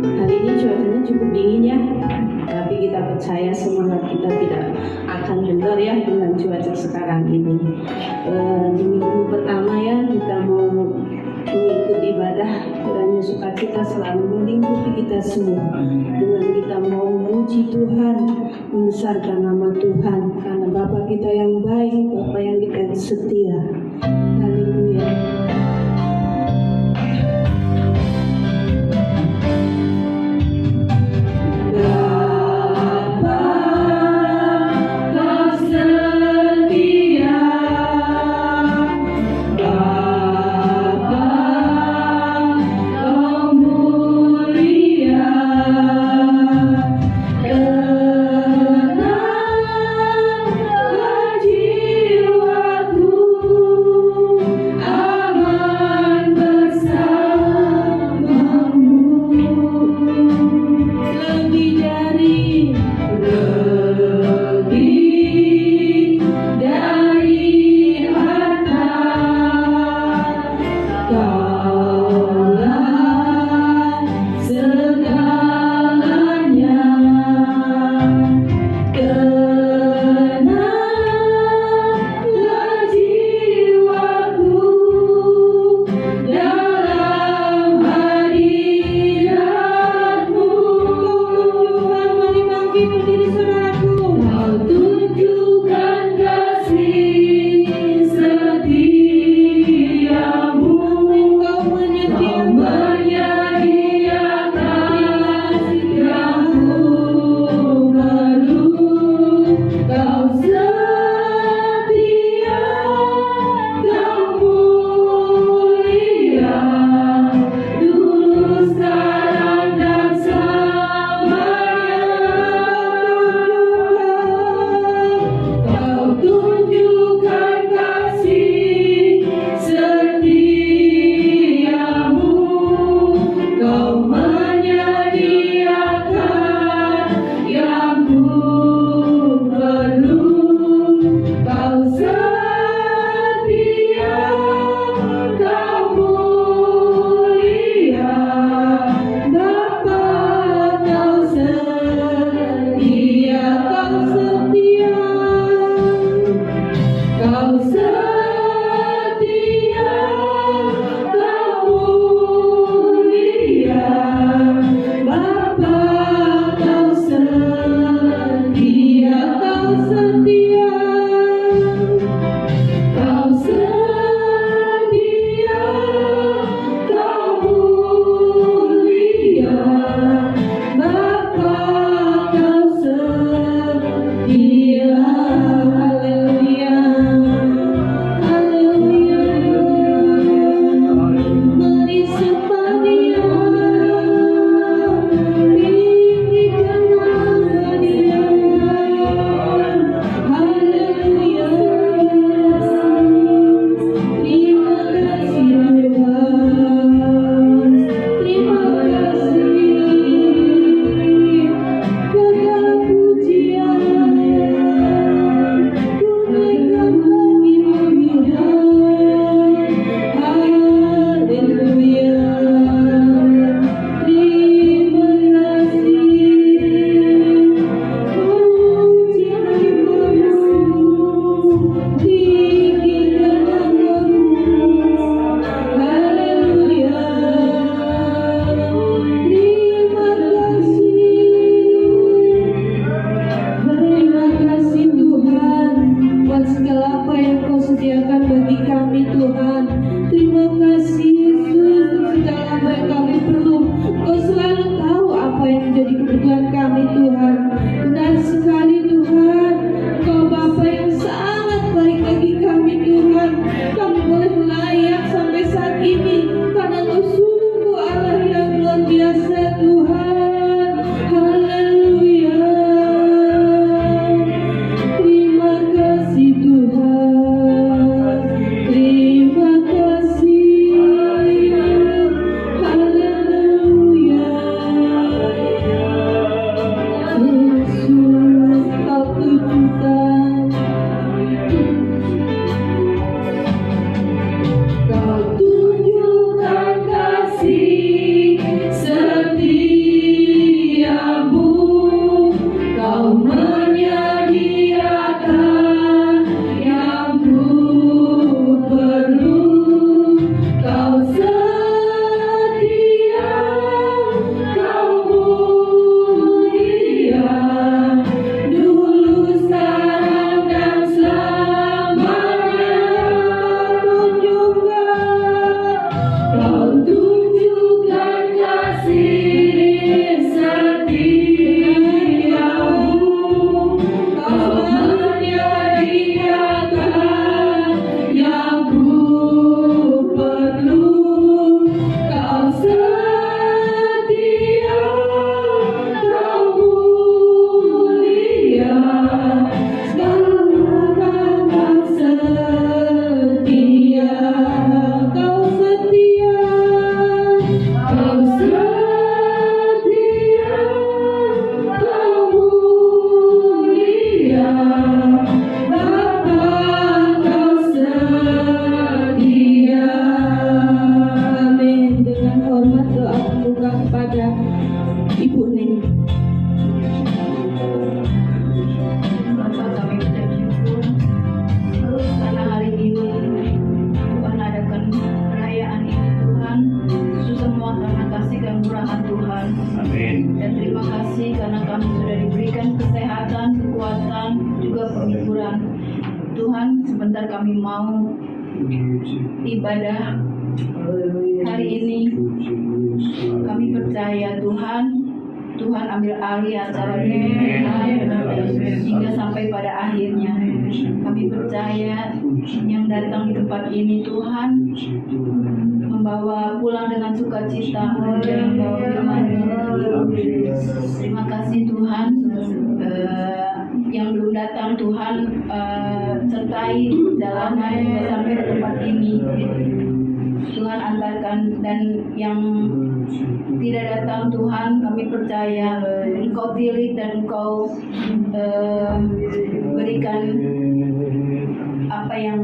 Hari ini cuacanya cukup dingin ya, tapi kita percaya semangat kita tidak akan kendor ya dengan cuaca sekarang ini. Di minggu pertama ya kita mau mengikuti ibadah, kiranya sukacita selalu melingkupi kita semua. Dengan kita mau memuji Tuhan, membesarkan nama Tuhan, karena Bapa kita yang baik, Bapa yang kita yang setia. Haleluya. Jiwaku kasih karena kami sudah diberikan kesehatan, kekuatan, juga penghiburan. Tuhan, sebentar kami mau ibadah hari ini. Kami percaya Tuhan ambil alih acara ini hingga sampai pada akhirnya. Kami percaya yang datang di tempat ini Tuhan membawa pulang dengan sukacita dan membawa firman. Terima kasih Tuhan. Yang belum datang Tuhan sertai perjalanan hingga sampai di tempat ini. Tuhan antarkan, dan yang tidak datang Tuhan kami percaya Engkau pilih dan Engkau berikan apa yang,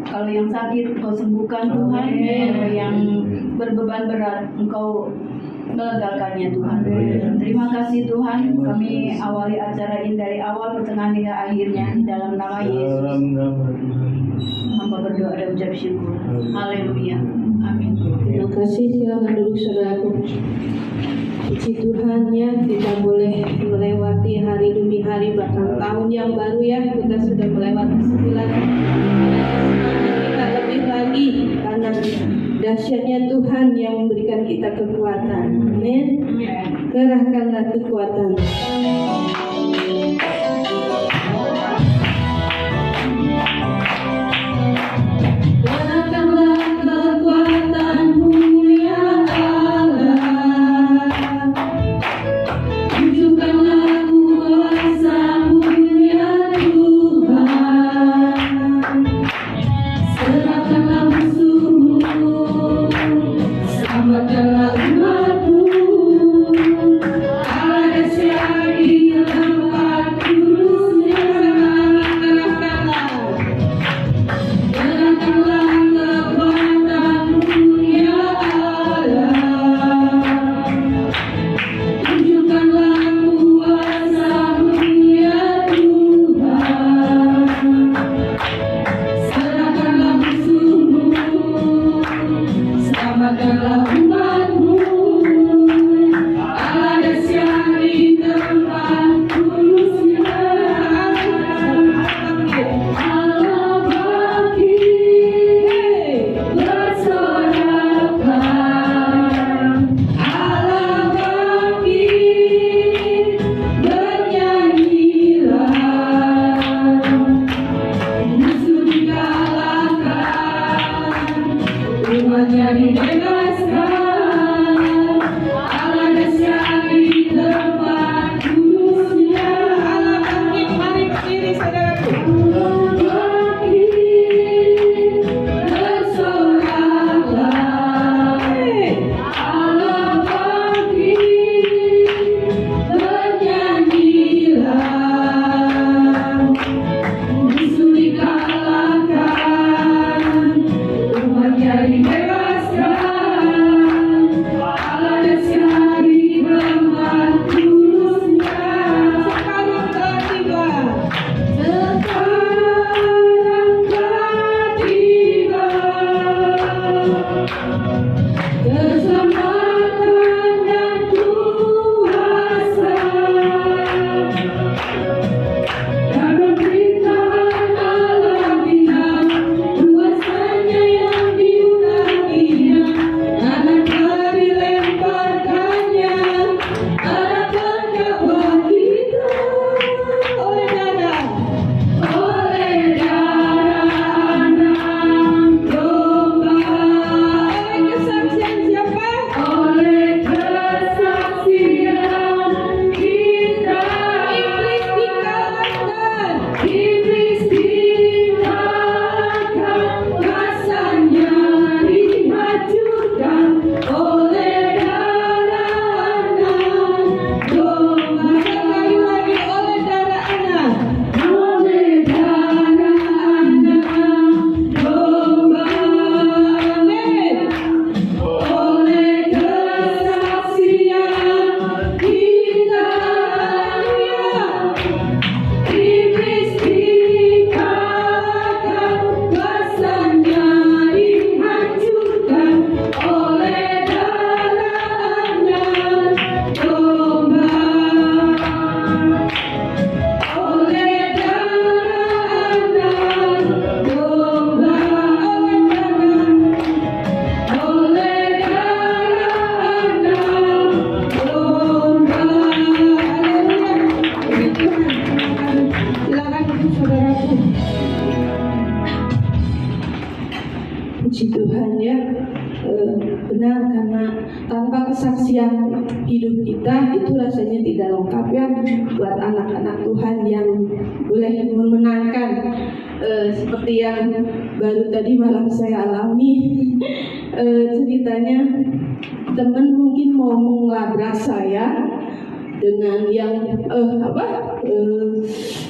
kalau yang sakit Engkau sembuhkan Tuhan, kalau yang berbeban berat Engkau melegakannya Tuhan. Terima kasih Tuhan, kami awali acara ini dari awal, pertengahan hingga akhirnya di dalam nama Yesus. Hamba berdoa dan ucap syukur. Haleluya. Amin. Terima kasih, silakan duduk saudaraku. Puji Tuhan ya, kita boleh melewati hari demi hari, bahkan tahun yang baru ya. Kita sudah melewati 9 bulan. Kita lebih lagi karena dahsyatnya Tuhan yang memberikan kita kekuatan. Amin. Kerahkanlah kekuatan. Selamatkanlah umatmu, ada siapa benar, karena tanpa kesaksian hidup kita itu rasanya tidak lengkap ya buat anak-anak Tuhan yang boleh memenangkan seperti yang baru tadi malam saya alami. Ceritanya teman mungkin mau mengelabrak saya dengan yang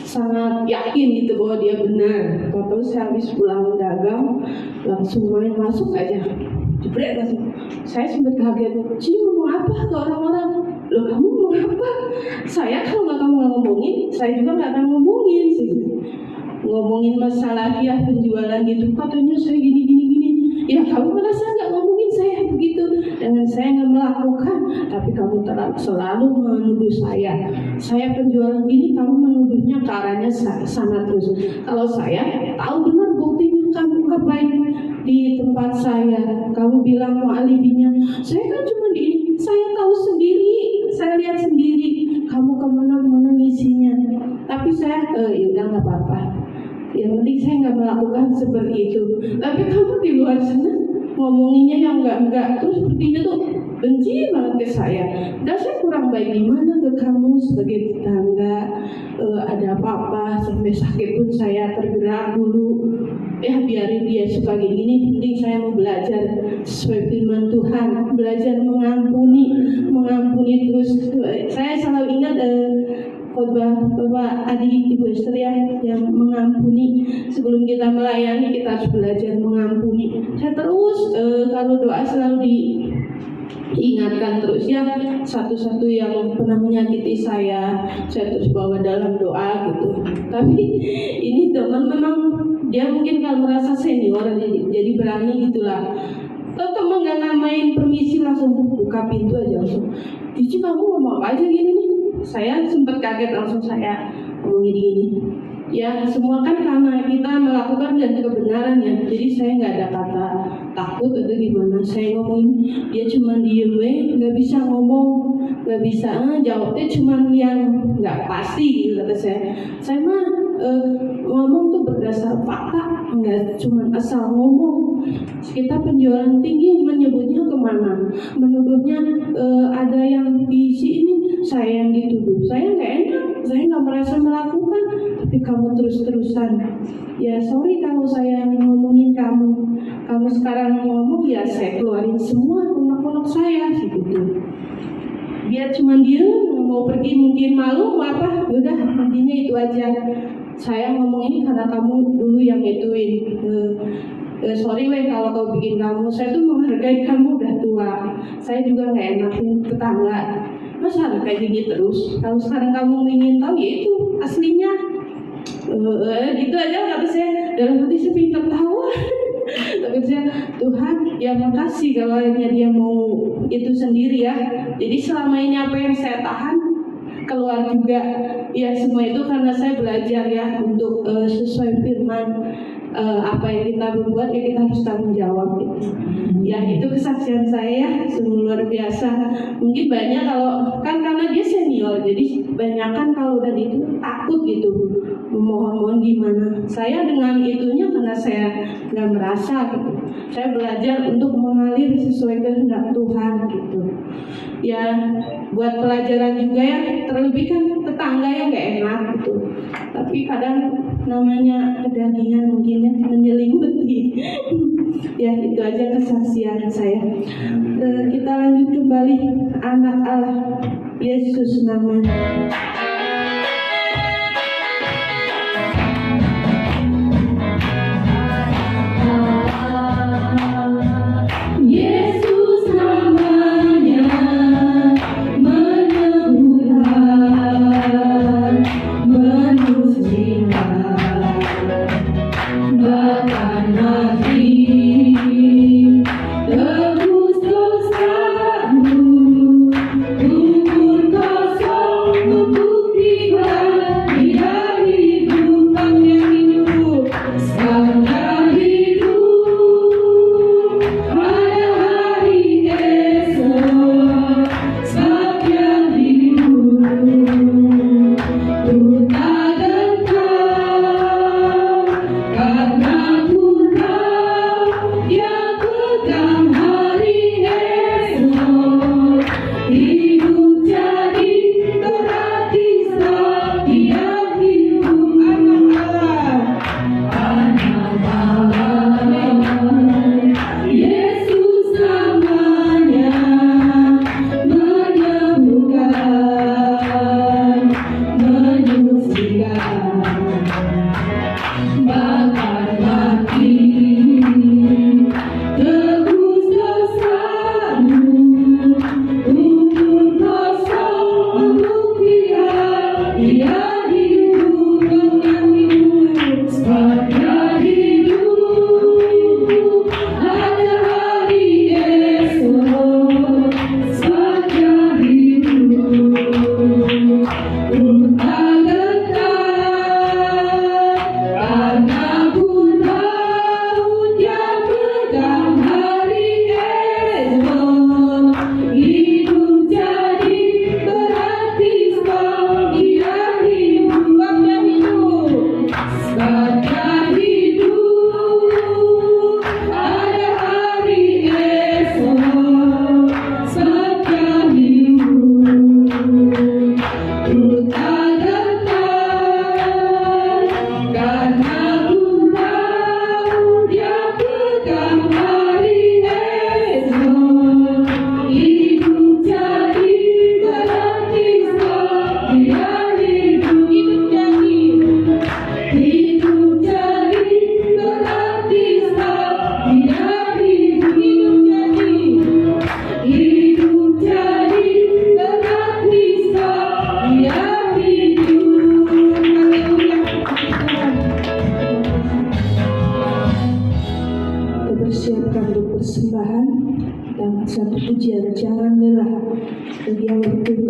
sangat yakin gitu bahwa dia benar. Tahu saya habis pulang dagang langsung main masuk aja, jebret langsung. Saya sempat kaget, Ci ngomong apa ke orang-orang? Loh kamu ngomong apa? Saya kalau kamu nggak ngomongin, saya juga nggak akan ngomongin sih. Ngomongin masalah ya penjualan gitu, katanya saya gini. Ya kamu merasa nggak ngomongin saya begitu, dengan saya nggak melakukan, tapi kamu selalu menuduh saya. Saya penjualan gini, kamu menuduhnya ke arahnya sana terus. Kalau saya tahu benar buktinya, kamu ngapain di tempat saya? Kamu bilang mau alibinya. Saya kan cuma saya tahu sendiri, saya lihat sendiri. Kamu kemana-mana ngisinya. Tapi saya, ya udah nggak apa-apa. Yang penting saya nggak melakukan seperti itu. Tapi kamu di luar sana ngomonginnya yang enggak, terus sepertinya tuh benci banget ke saya. Dan saya kurang baik gimana ke kamu sebagai tetangga? Ada apa-apa sampai sakit pun saya tergerak dulu. Ya biarin dia suka gini, penting saya mau belajar sesuai firman Tuhan, belajar mengampuni terus. Saya selalu ingat khotbah Bapak Adi Ibu Esther ya, yang mengampuni. Sebelum kita melayani kita harus belajar mengampuni. Saya terus kalau doa selalu diingatkan terus ya, satu-satu yang pernah menyakiti saya terus bawa dalam doa gitu. Tapi ini teman memang dia mungkin kalau merasa senior jadi berani gitulah. Tetap nggak namain permisi, langsung buka pintu aja langsung. Cici kamu ngomong apa aja gini nih? Saya sempat kaget, langsung saya ngomong gini. Ya semua kan karena kita melakukan dan kebenaran ya. Jadi saya nggak ada kata takut atau gimana. Saya ngomongin, dia cuma diem, nggak bisa ngomong, nggak bisa jawabnya cuma yang nggak pasti gitu kata saya. Saya mah ngomong tuh berdasar fakta, nggak cuma asal ngomong. Kita penjualan tinggi menyebutnya kemana? Menuduhnya ada yang di sini, saya yang dituduh. Saya nggak enak, saya nggak merasa melakukan, tapi kamu terus-terusan. Ya sorry kalau saya ngomongin kamu. Kamu sekarang ngomong ya saya keluarin semua unek-unek saya gitu. Dia cuma mau pergi mungkin malu apa, udah intinya itu aja. Saya ngomong ini karena kamu dulu yang ituin. Sorry kalau kau bikin kamu, saya tuh menghargai kamu udah tua. Saya juga nggak enakin tetangga. Masa hargai gini terus? Kalau sekarang kamu ingin tahu ya itu aslinya. Gitu aja kata saya. Dalam hati saya pengen tertawa. Tapi saya, Tuhan ya makasih kalau dia mau itu sendiri ya. Jadi selama ini apa yang saya tahan keluar juga. Ya semua itu karena saya belajar ya untuk sesuai firman. Apa yang kita berbuat ya kita harus tanggung jawab gitu. Ya itu kesaksian saya sungguh luar biasa. Mungkin banyak kalau kan karena dia senior, jadi banyak kan kalau udah itu takut gitu memohon gimana. Saya dengan itunya karena saya nggak merasa gitu. Saya belajar untuk mengalir sesuai kehendak Tuhan gitu. Ya buat pelajaran juga ya, terlebih kan tetangga yang nggak enak gitu. Tapi kadang namanya kedagingan mungkin ya menyelimuti. Ya itu aja kesaksian saya. Kita lanjut kembali, anak Allah Yesus namanya. Yesus namanya menyembuhkan, menyucikan, bahkan mati, tebus dosamu, kubur kosong.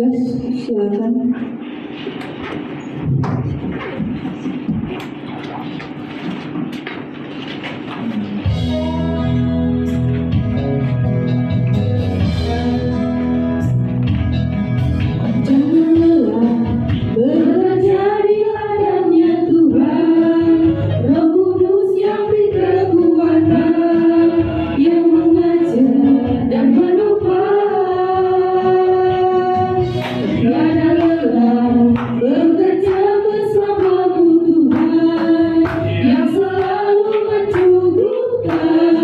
tugas, silakan. Jangan lelah bekerja di ladangnya Tuhan, Roh Kudus yang beri kekuatan, yang mengajar dan menopang. Tiada lelah bekerja bersamamu Tuhan, yang selalu mencukupkan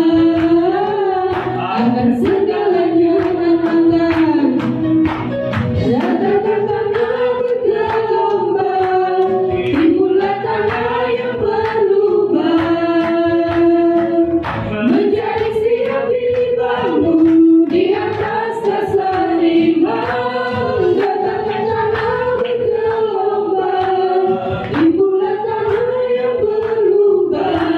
akan segalanya tantangan. Ratakan tanah bergelombang, timbulah tanah yang berlubang, menjadi siap dibangun di atas dasar iman. Ratakan tanah bergelombang, timbulah tanah yang berlubang,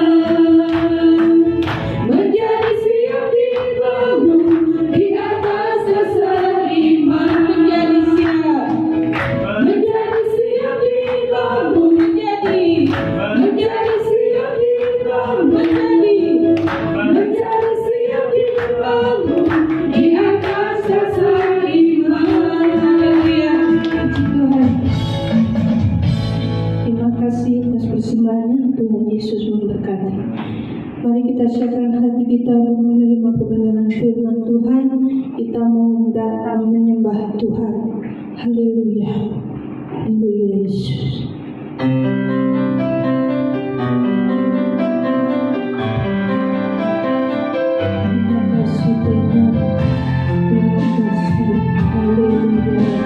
menjadi siap dibangun di atas dasar iman. Menjadi siap dibangun, menjadi siap dibangun, menjadi siap dibangun di atas dasar iman. Haleluya. Tuhan, terima kasih atas persembahannya. Tuhan Yesus memberkati. Mari kita siapkan hati kita untuk menerima kebenaran firman Tuhan. Kita mau datang menyembah Tuhan. Haleluya. Haleluya Yesus. Terima kasih Tuhan. Terima kasih. Haleluya.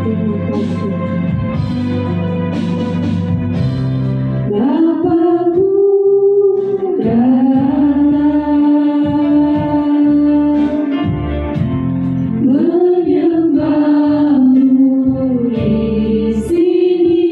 Terima kasih. Bapakku datang menyembahmu di sini.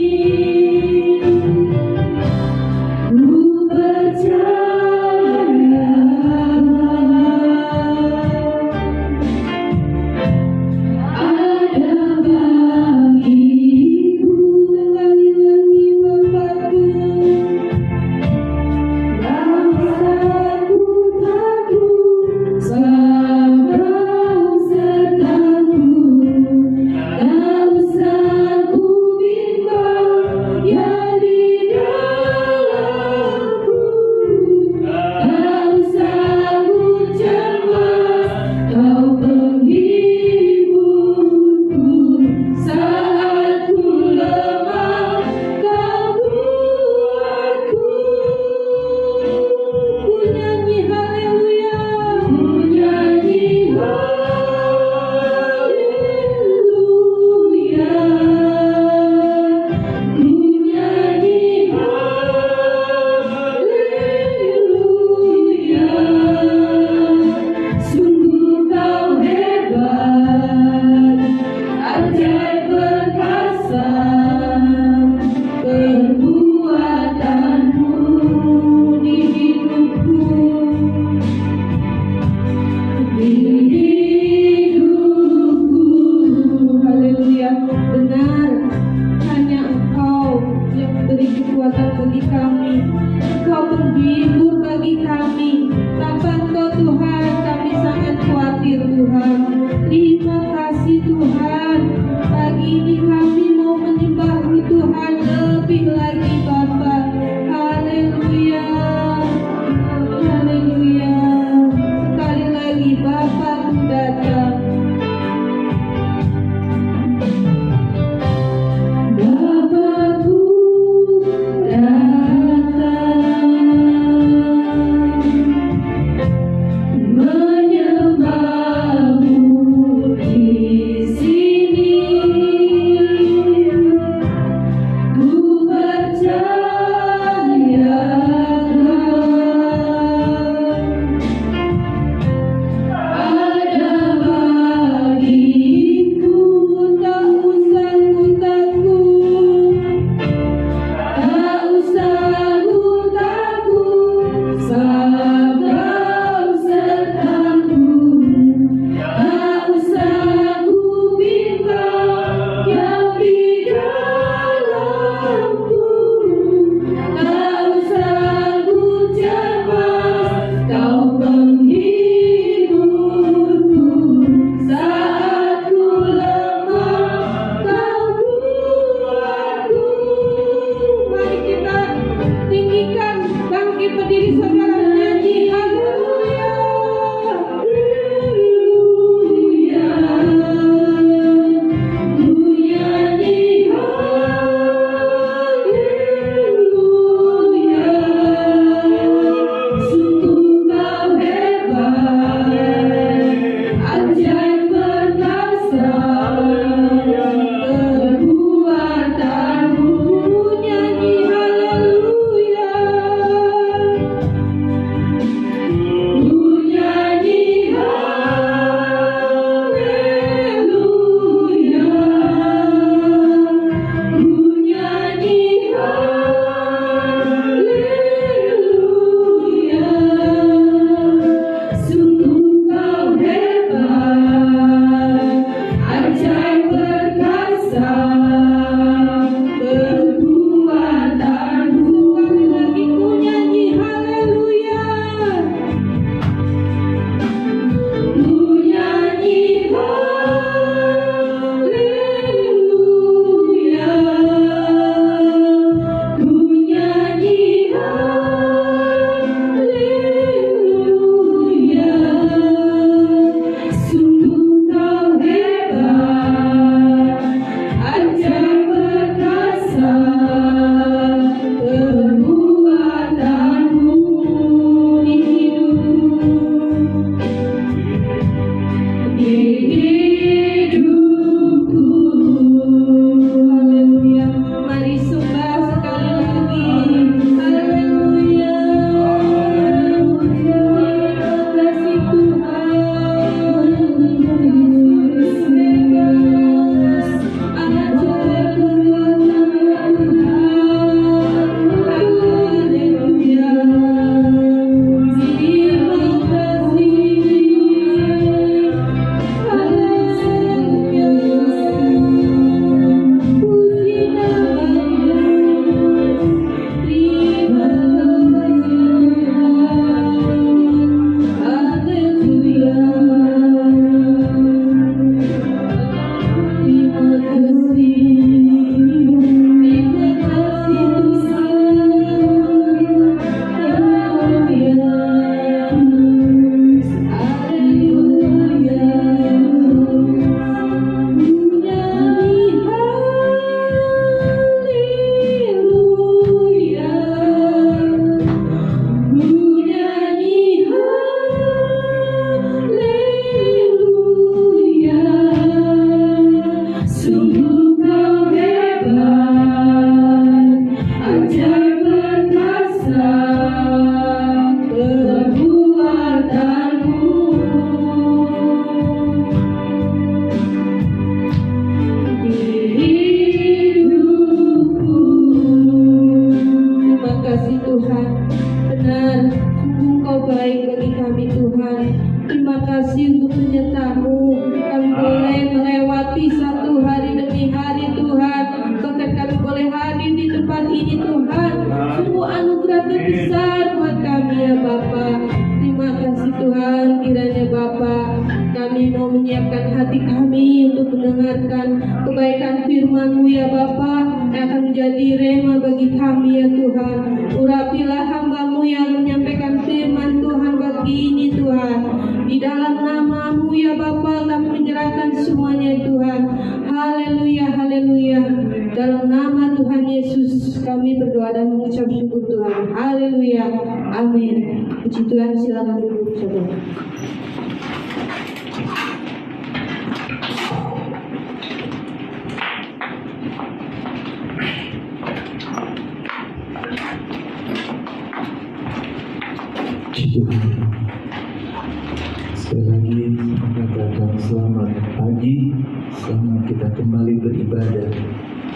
Sekali lagi mengatakan selamat pagi, selamat kita kembali beribadah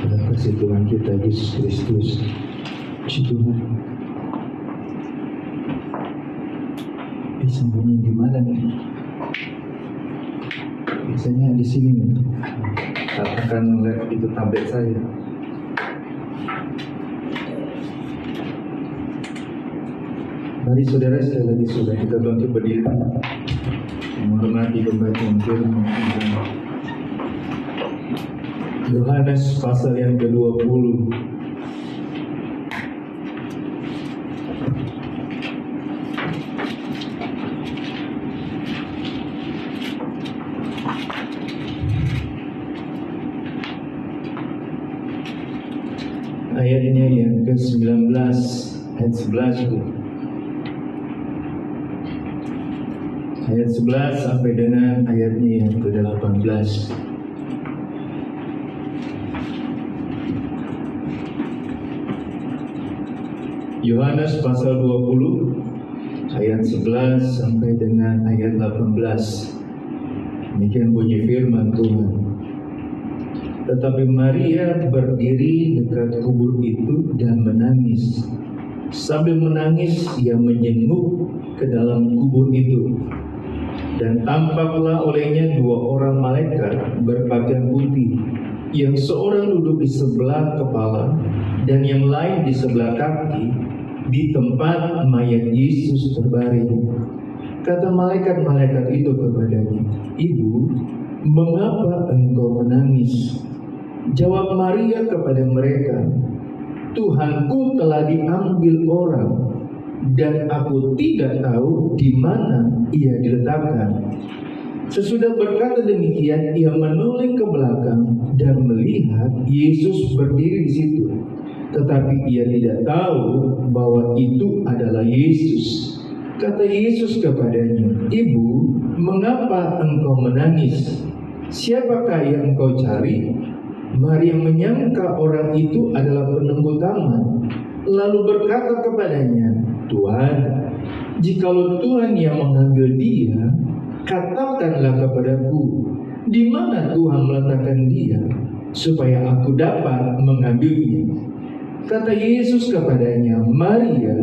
pada kasih Tuhan kita Yesus Kristus. Puji Tuhan. Sembunyi di mana nih? Biasanya di sini nih. Katakan lihat itu tablet saya. Mari saudara, sekali lagi sudah kita bangkit berdiri menghormati pembacaan firman Tuhan. Yohanes pasal yang ke-20. Ayatnya yang ke-19 ayat 11. Ayat 11 sampai dengan ayatnya yang ke-18. Yohanes pasal 20 ayat 11 sampai dengan ayat 18. Demikian bunyi firman Tuhan. Tetapi Maria berdiri dekat kubur itu dan menangis. Sambil menangis, ia menjenguk ke dalam kubur itu. Dan tampaklah olehnya dua orang malaikat berpakaian putih, yang seorang duduk di sebelah kepala dan yang lain di sebelah kaki, di tempat mayat Yesus terbaring. Kata malaikat-malaikat itu kepadanya, "Ibu, mengapa engkau menangis?" Jawab Maria kepada mereka, "Tuhanku telah diambil orang, dan aku tidak tahu di mana ia diletakkan." Sesudah berkata demikian, ia menoleh ke belakang dan melihat Yesus berdiri di situ. Tetapi ia tidak tahu bahwa itu adalah Yesus. Kata Yesus kepadanya, "Ibu, mengapa engkau menangis? Siapakah yang engkau cari?" Maria menyangka orang itu adalah penunggu taman, lalu berkata kepadanya, "Tuhan, jikalau Tuhan yang mengambil dia, katakanlah kepadaku, di mana Tuhan meletakkan dia, supaya aku dapat mengambilnya." Kata Yesus kepadanya, "Maria."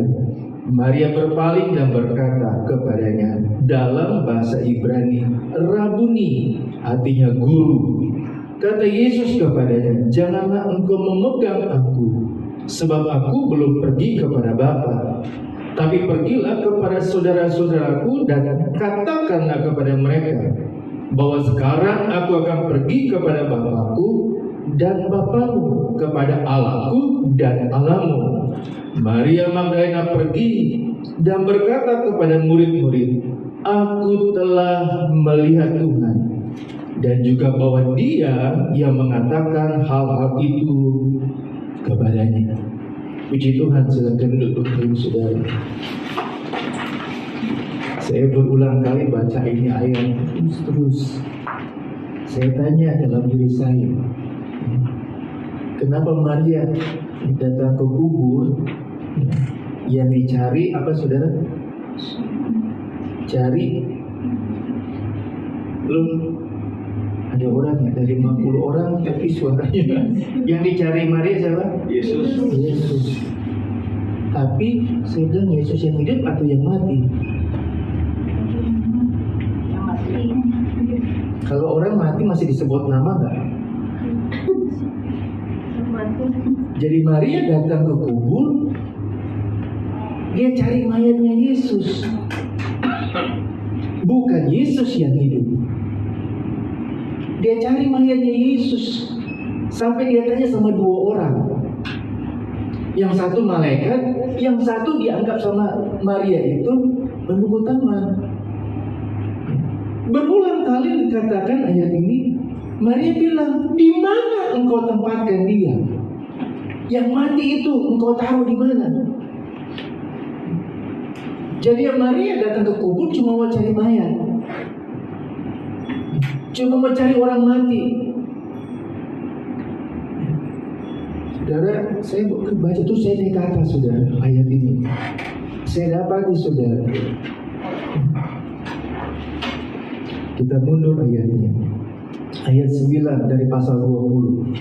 Maria berpaling dan berkata kepadanya dalam bahasa Ibrani, "Rabuni," artinya guru. Kata Yesus kepadanya, "Janganlah engkau memegang aku, sebab aku belum pergi kepada Bapa. Tapi pergilah kepada saudara-saudaraku dan katakanlah kepada mereka bahwa sekarang aku akan pergi kepada Bapakku dan Bapamu kepada Allahku dan Allahmu. Maria Magdalena pergi dan berkata kepada murid-murid, aku telah melihat Tuhan, dan juga bahwa Dia yang mengatakan hal-hal itu kepadanya. Puji Tuhan, silakan duduk Ibu Saudara. Saya berulang kali baca ini ayat terus. Saya tanya dalam diri saya, kenapa Maria datang ke kubur? Yang dicari apa saudara? Cari belum ada orang ya, dari 50 orang tapi suaranya yang dicari Maria siapa? Yesus. Tapi saya bilang Yesus yang hidup atau yang mati? Kalau orang mati masih disebut nama nggak? Jadi Maria datang ke kubur, dia cari mayatnya Yesus, bukan Yesus yang hidup. Dia cari mayatnya Yesus, sampai dia tanya sama 2 orang. Yang satu malaikat, yang satu dianggap sama Maria itu penunggu taman. Berulang kali dikatakan ayat ini, Maria bilang, di mana engkau tempatkan dia? Yang mati itu engkau taruh di mana? Jadi Maria datang ke kubur cuma mau cari mayat, cuma mau cari orang mati. Saudara, saya baca tuh saya naik ke atas saudara ayat ini. Saya dapati saudara. Kita mundur ayatnya. Ayat 9 dari pasal 20.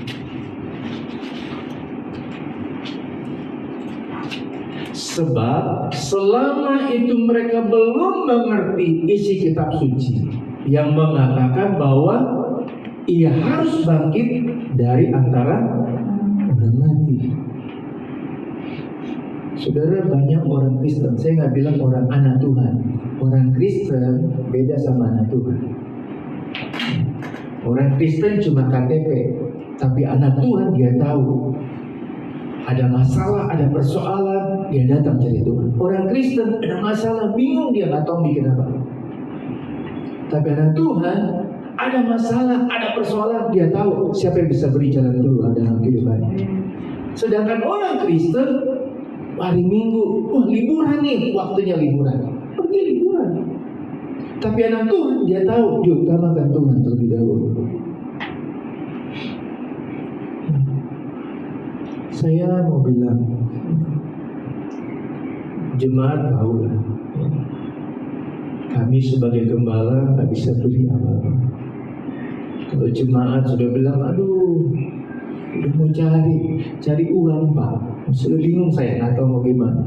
Sebab selama itu mereka belum mengerti isi kitab suci yang mengatakan bahwa ia harus bangkit dari antara orang mati. Saudara, banyak orang Kristen, saya nggak bilang orang anak Tuhan. Orang Kristen beda sama anak Tuhan. Orang Kristen cuma KTP, tapi anak Tuhan dia tahu. Ada masalah, ada persoalan, dia datang cari Tuhan. Orang Kristen ada masalah, bingung dia nggak tahu bikin apa. Tapi anak Tuhan ada masalah, ada persoalan, dia tahu siapa yang bisa beri jalan keluar dalam kehidupannya. Sedangkan orang Kristen hari Minggu, wah liburan nih, waktunya liburan, pergi liburan. Tapi anak Tuhan dia tahu, diutamakan Tuhan terlebih dahulu. Saya mau bilang, jemaat tahu lah, kami sebagai gembala nggak bisa beri apa-apa. Kalau jemaat sudah bilang, aduh, udah mau cari uang Pak, sudah bingung saya, nggak tahu mau gimana.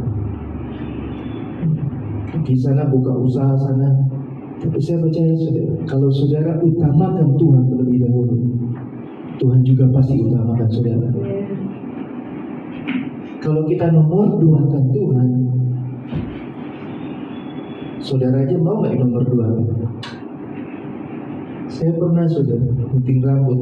Di sana buka usaha sana, tapi saya percaya saudara, kalau saudara utamakan Tuhan terlebih dahulu, Tuhan juga pasti utamakan saudara. Kalau kita nomor duakan Tuhan, saudara aja mau nggak nomor duakan? Saya pernah saudara gunting rambut,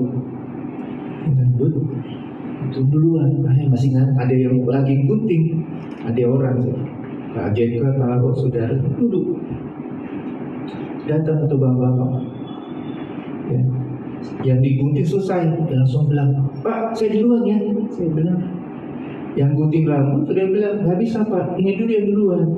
itu duluan, masih ada yang lagi gunting, ada orang, Pak JK taruh saudara duduk, datang atau bapak-bapak, ya, yang digunting selesai, dia langsung bilang, Pak saya duluan ya, saya bilang. Yang gunting rambut sudah bilang, nggak bisa Pak, ini dulu yang duluan.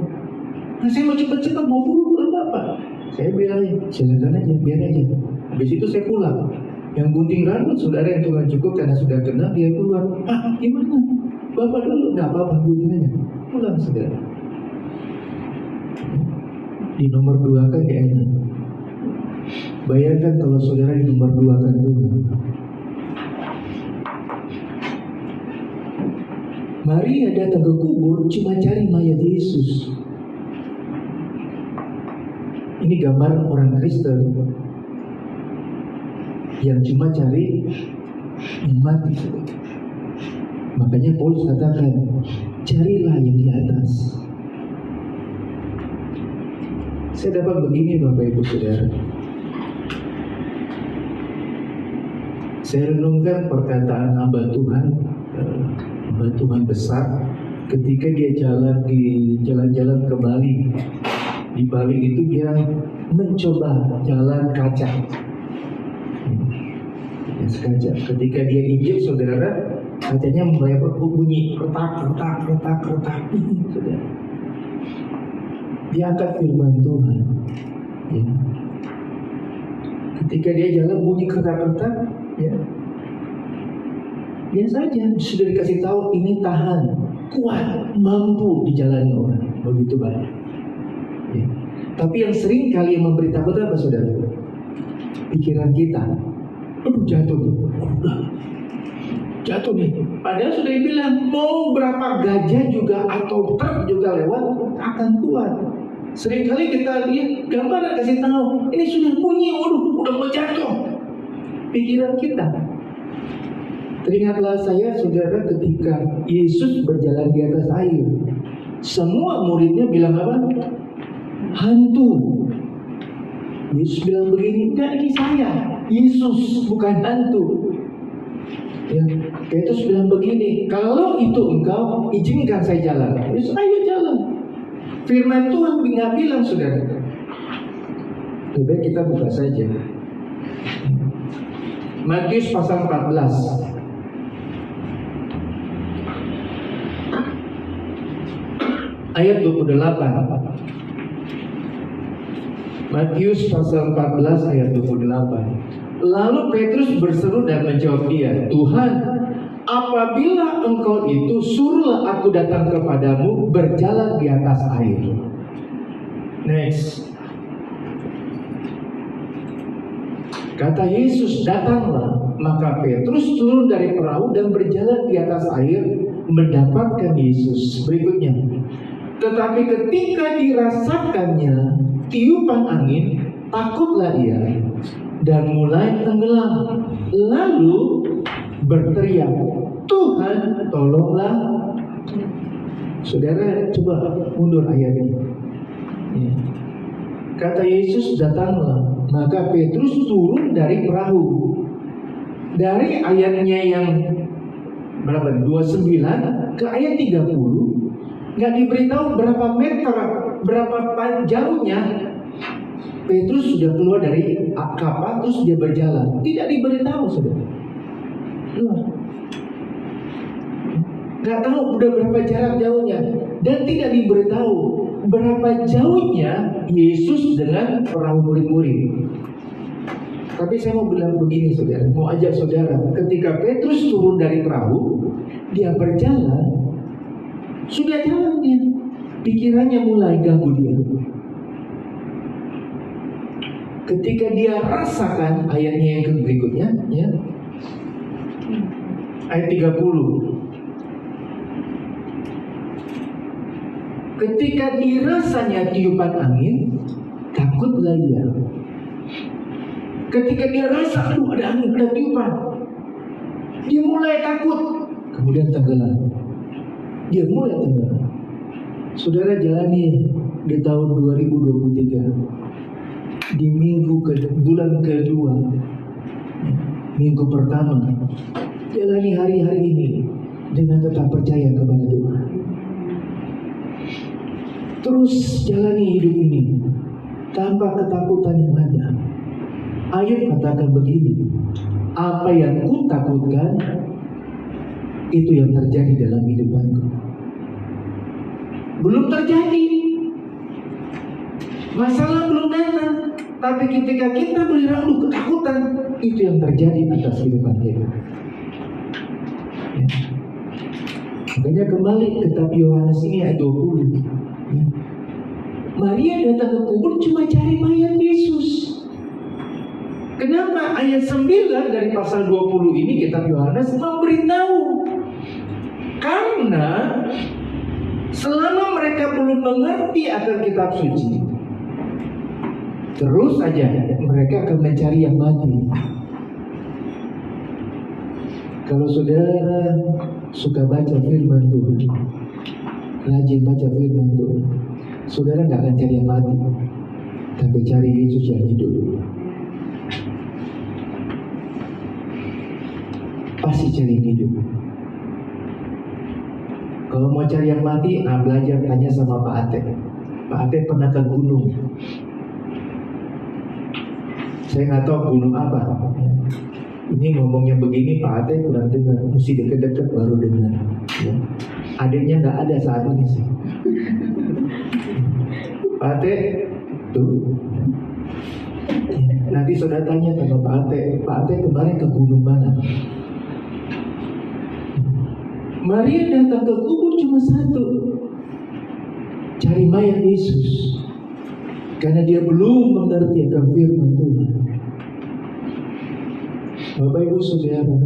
Nah saya mau cepet-cepet, mau buru-buru Bapak. Saya bilang, silakan aja, biar aja. Habis itu saya pulang. Yang gunting rambut, saudara yang Tuhan cukup karena sudah kenal, dia keluar. Ah gimana? Bapak dulu, nggak apa-apa, gunting aja. Pulang saudara. Di nomor 2 kan ya enak. Bayangkan kalau saudara di nomor 2 kan Tuhan. Maria datang ke kubur cuma cari mayat Yesus. Ini gambar orang Kristen yang cuma cari yang mati. Makanya Paulus katakan, carilah yang di atas. Saya dapat begini Bapak Ibu Saudara. Saya renungkan perkataan hamba Tuhan besar ketika dia jalan-jalan ke Bali. Di Bali itu dia mencoba jalan kaca. Kaca. Ketika dia injek, saudara, kacanya mulai berbunyi retak. Saudara. Dia angkat firman Tuhan. Ya. Ketika dia jalan bunyi retak, ya. Biasa saja, sudah dikasih tahu ini tahan, kuat, mampu dijalani orang. Begitu banyak. Ya. Tapi yang sering kali yang memberi takut apa, saudara? Pikiran kita. Jatuh nih. Padahal sudah dibilang mau berapa gajah juga atau truk juga lewat akan kuat. Seringkali kita lihat gambar kasih tahu ini sudah bunyi, udah mau jatuh. Pikiran kita. Teringatlah saya, saudara, ketika Yesus berjalan di atas air, semua muridnya bilang apa? Hantu. Yesus bilang begini, enggak, ini saya, Yesus, bukan hantu. Ya, Petrus bilang begini, kalau itu engkau, izinkan saya jalan. Yesus, ayo jalan. Firman Tuhan nggak bilang, saudara. Lebih baik kita buka saja. Matius pasal 14. Ayat 28. Matius pasal 14 ayat 28. Lalu Petrus berseru dan menjawab dia, Tuhan, apabila engkau itu, suruhlah aku datang kepadamu berjalan di atas air. Next. Kata Yesus, datanglah. Maka Petrus turun dari perahu dan berjalan di atas air mendapatkan Yesus. Berikutnya. Tetapi ketika dirasakannya tiupan angin, takutlah ia dan mulai tenggelam. Lalu berteriak, Tuhan, tolonglah. Saudara, coba mundur ayat ini. Ya. Kata Yesus, datanglah. Maka Petrus turun dari perahu. Dari ayatnya yang berapa? 29 ke ayat 30. Nggak diberitahu berapa meter, berapa jauhnya Petrus sudah keluar dari kapal, terus dia berjalan. Tidak diberitahu, saudara. Nggak tahu udah berapa jarak jauhnya, dan tidak diberitahu berapa jauhnya Yesus dengan perahu murid-murid. Tapi saya mau bilang begini, saudara, mau ajak saudara, ketika Petrus turun dari perahu, dia berjalan. Sudah jalan dia, pikirannya mulai ganggu dia. Ketika dia rasakan ayatnya yang berikutnya, ya, ayat 30. Ketika dirasanya tiupan angin, takutlah ia. Ketika dia rasa, aduh ada angin, ada tiupan, dia mulai takut, kemudian tenggelam. Dia mulai tenggelam. Saudara, jalani di tahun 2023, di bulan kedua, minggu pertama, jalani hari-hari ini dengan tetap percaya kepada Tuhan. Terus jalani hidup ini tanpa ketakutan yang ada. Ayat katakan begini, apa yang ku takutkan itu yang terjadi dalam hidupanku. Belum terjadi, masalah belum datang, tapi ketika kita berlalu ketakutan, itu yang terjadi atas kehidupan kita. Ya. Makanya kembali kitab Yohanes ini ayat 20. Ya. Maria datang ke kubur cuma cari mayat Yesus. Kenapa ayat 9 dari pasal 20 ini kitab Yohanes memberitahu? Karena selama mereka belum mengerti akan kitab suci, terus saja mereka akan mencari yang mati. Kalau saudara suka baca firman Tuhan, rajin baca firman Tuhan, saudara nggak akan cari yang mati, tapi cari Yesus yang hidup. pasti cari yang hidup. Kalau mau cari yang mati, belajar tanya sama Pak Ate. Pak Ate pernah ke gunung. Saya nggak tahu gunung apa. Ini ngomongnya begini, Pak Ate kurang dengar. Mesti deket-deket baru dengar. Ya. Adiknya nggak ada saat ini sih. Pak Ate, tuh. Nanti saudara tanya sama Pak Ate. Pak Ate kemarin ke gunung mana? Maria datang ke kubur cuma satu, cari mayat Yesus, karena dia belum mengerti akan firman Tuhan. Bapak Ibu Saudara,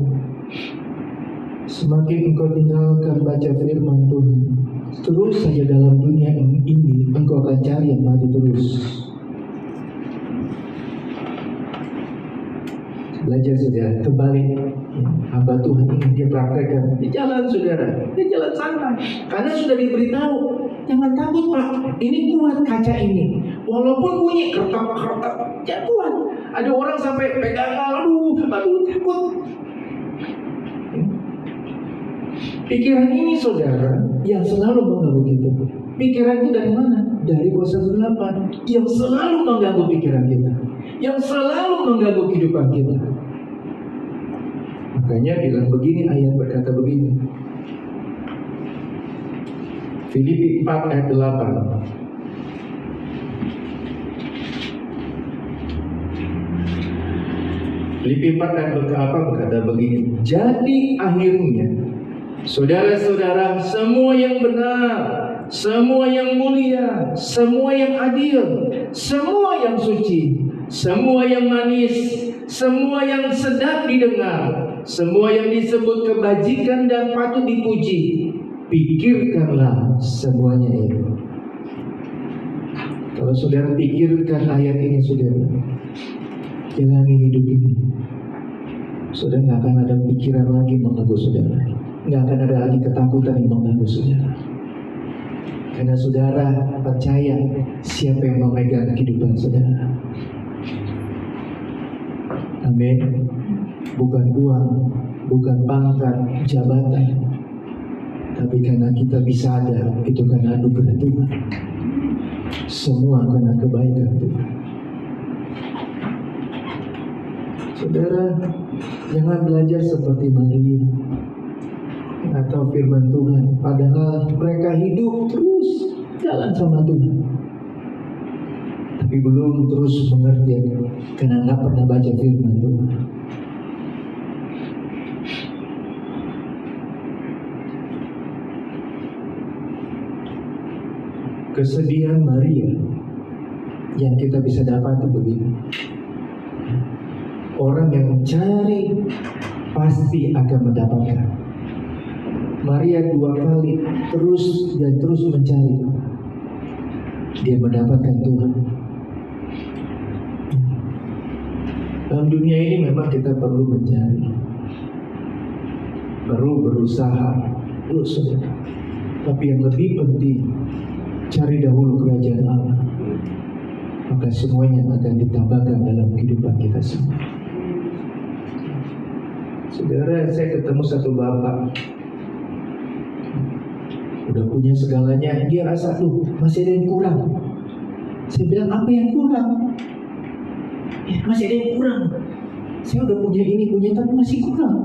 semakin engkau tinggalkan baca firman Tuhan, terus saja dalam dunia ini engkau akan cari yang mati terus. Belajar saudara, kembali hamba Tuhan ini dia praktekkan di jalan saudara, di jalan santai. Karena sudah diberitahu, jangan takut Pak, ini kuat kaca ini. Walaupun bunyi kertak-kertak, jangan kuat. Ada orang sampai pegang, aduh takut. Pikiran ini saudara yang selalu mengganggu kita. Pikiran itu dari mana? Dari kuasa kegelapan yang selalu mengganggu pikiran kita, yang selalu mengganggu kehidupan kita. Makanya bilang begini, ayat berkata begini, Filipi 4 ayat 8. Filipi 4 ayat berkata begini, jadi akhirnya saudara-saudara, semua yang benar, semua yang mulia, semua yang adil, semua yang suci, semua yang manis, semua yang sedap didengar, semua yang disebut kebajikan dan patut dipuji, pikirkanlah semuanya itu. Kalau saudara pikirkan ayat ini, saudara jalani hidup ini, saudara nggak akan ada pikiran lagi mengganggu saudara, nggak akan ada lagi ketakutan yang mengganggu saudara. Karena saudara percaya siapa yang memegang kehidupan saudara. Amin. Bukan uang, bukan pangkat, jabatan, tapi karena kita bisa ada, itu karena anugerah Tuhan. Semua karena kebaikan Tuhan. Saudara, jangan belajar seperti Maria atau firman Tuhan, padahal mereka hidup terus jalan sama Tuhan, tapi belum terus mengerti karena nggak pernah baca firman Tuhan. Kesedihan Maria yang kita bisa dapat begini, orang yang mencari pasti akan mendapatkan. Maria 2 kali terus dan terus mencari, dia mendapatkan Tuhan. Dalam dunia ini memang kita perlu mencari, perlu berusaha, tapi yang lebih penting, cari dahulu kerajaan Allah, maka semuanya akan ditambahkan dalam kehidupan kita semua. Saudara, saya ketemu satu bapak, udah punya segalanya, dia rasa masih ada yang kurang. Saya bilang, apa yang kurang? Ya, masih ada yang kurang. Saya udah punya ini, punya tapi masih kurang.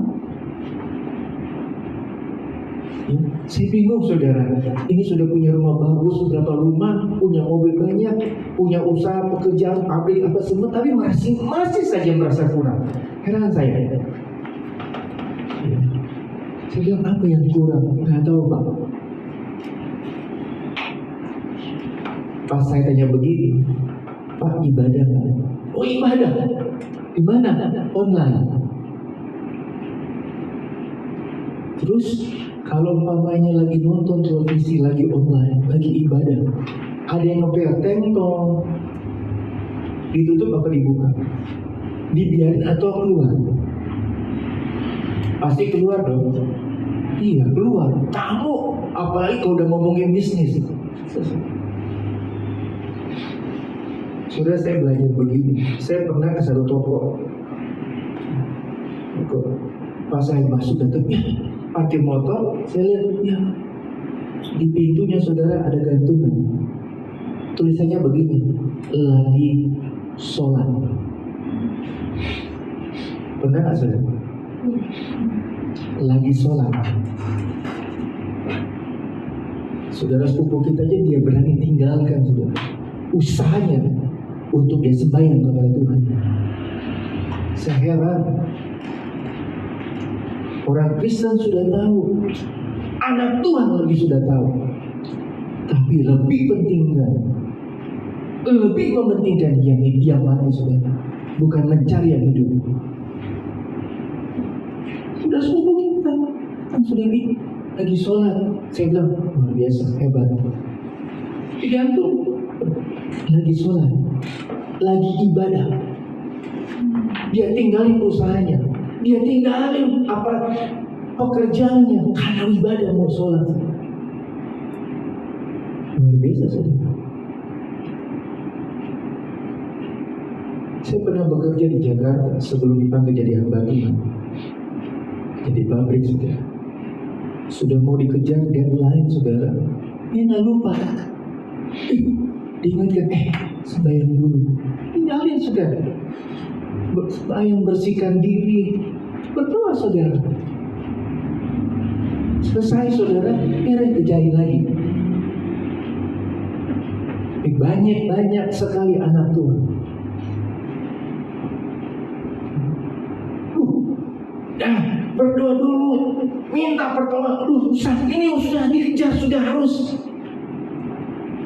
Ya, saya bingung saudara, ini sudah punya rumah bagus, berapa rumah, punya mobil banyak, punya usaha, pekerjaan, pabrik, apa semua, tapi masih saja merasa kurang. Heran saya. Ya. Saya bilang, apa yang kurang? Nggak tahu Pak. Pas saya tanya begini, Pak, ibadah nggak? Oh, ibadah. Di mana? Online. Terus kalau umpamanya lagi nonton televisi, lagi online, lagi ibadah, ada yang ngepel tentong, ditutup apa dibuka? Dibiarin atau keluar? Pasti keluar dong. Iya, keluar. Kamu, apalagi kalau udah ngomongin bisnis. Sudah saya belajar begini. Saya pernah ke satu toko. Pas saya masuk datang, parkir motor, saya lihat ya di pintunya saudara ada gantungan. Tulisannya begini, lagi sholat. Pernah nggak saudara? Lagi sholat. Saudara sepupu kita aja dia berani tinggalkan saudara usahanya untuk dia sembahyang kepada Tuhan. Saya heran. Orang Kristen sudah tahu, anak Tuhan lebih sudah tahu, tapi lebih mementingkan yang mati saudara, bukan mencari yang hidup. Sudah sepupu kita kan sudah lagi sholat. Saya bilang luar biasa, hebat. Digantung lagi sholat, lagi ibadah. Dia tinggalin usahanya, dia tinggalin pekerjaannya karena ibadah mau sholat. Luar biasa saudara. Saya pernah bekerja di Jakarta sebelum dipanggil jadi hamba Tuhan. Jadi pabrik saudara. Sudah mau dikejar deadline saudara, dia nggak lupa. Diingatkan, sembahyang dulu. Tinggalin saudara. Sembahyang, bersihkan diri, berdoa saudara. Selesai saudara, kerjain lagi. Banyak sekali anak Tuhan. Berdoa dulu, minta pertolongan. Ini sudah dikejar, sudah harus.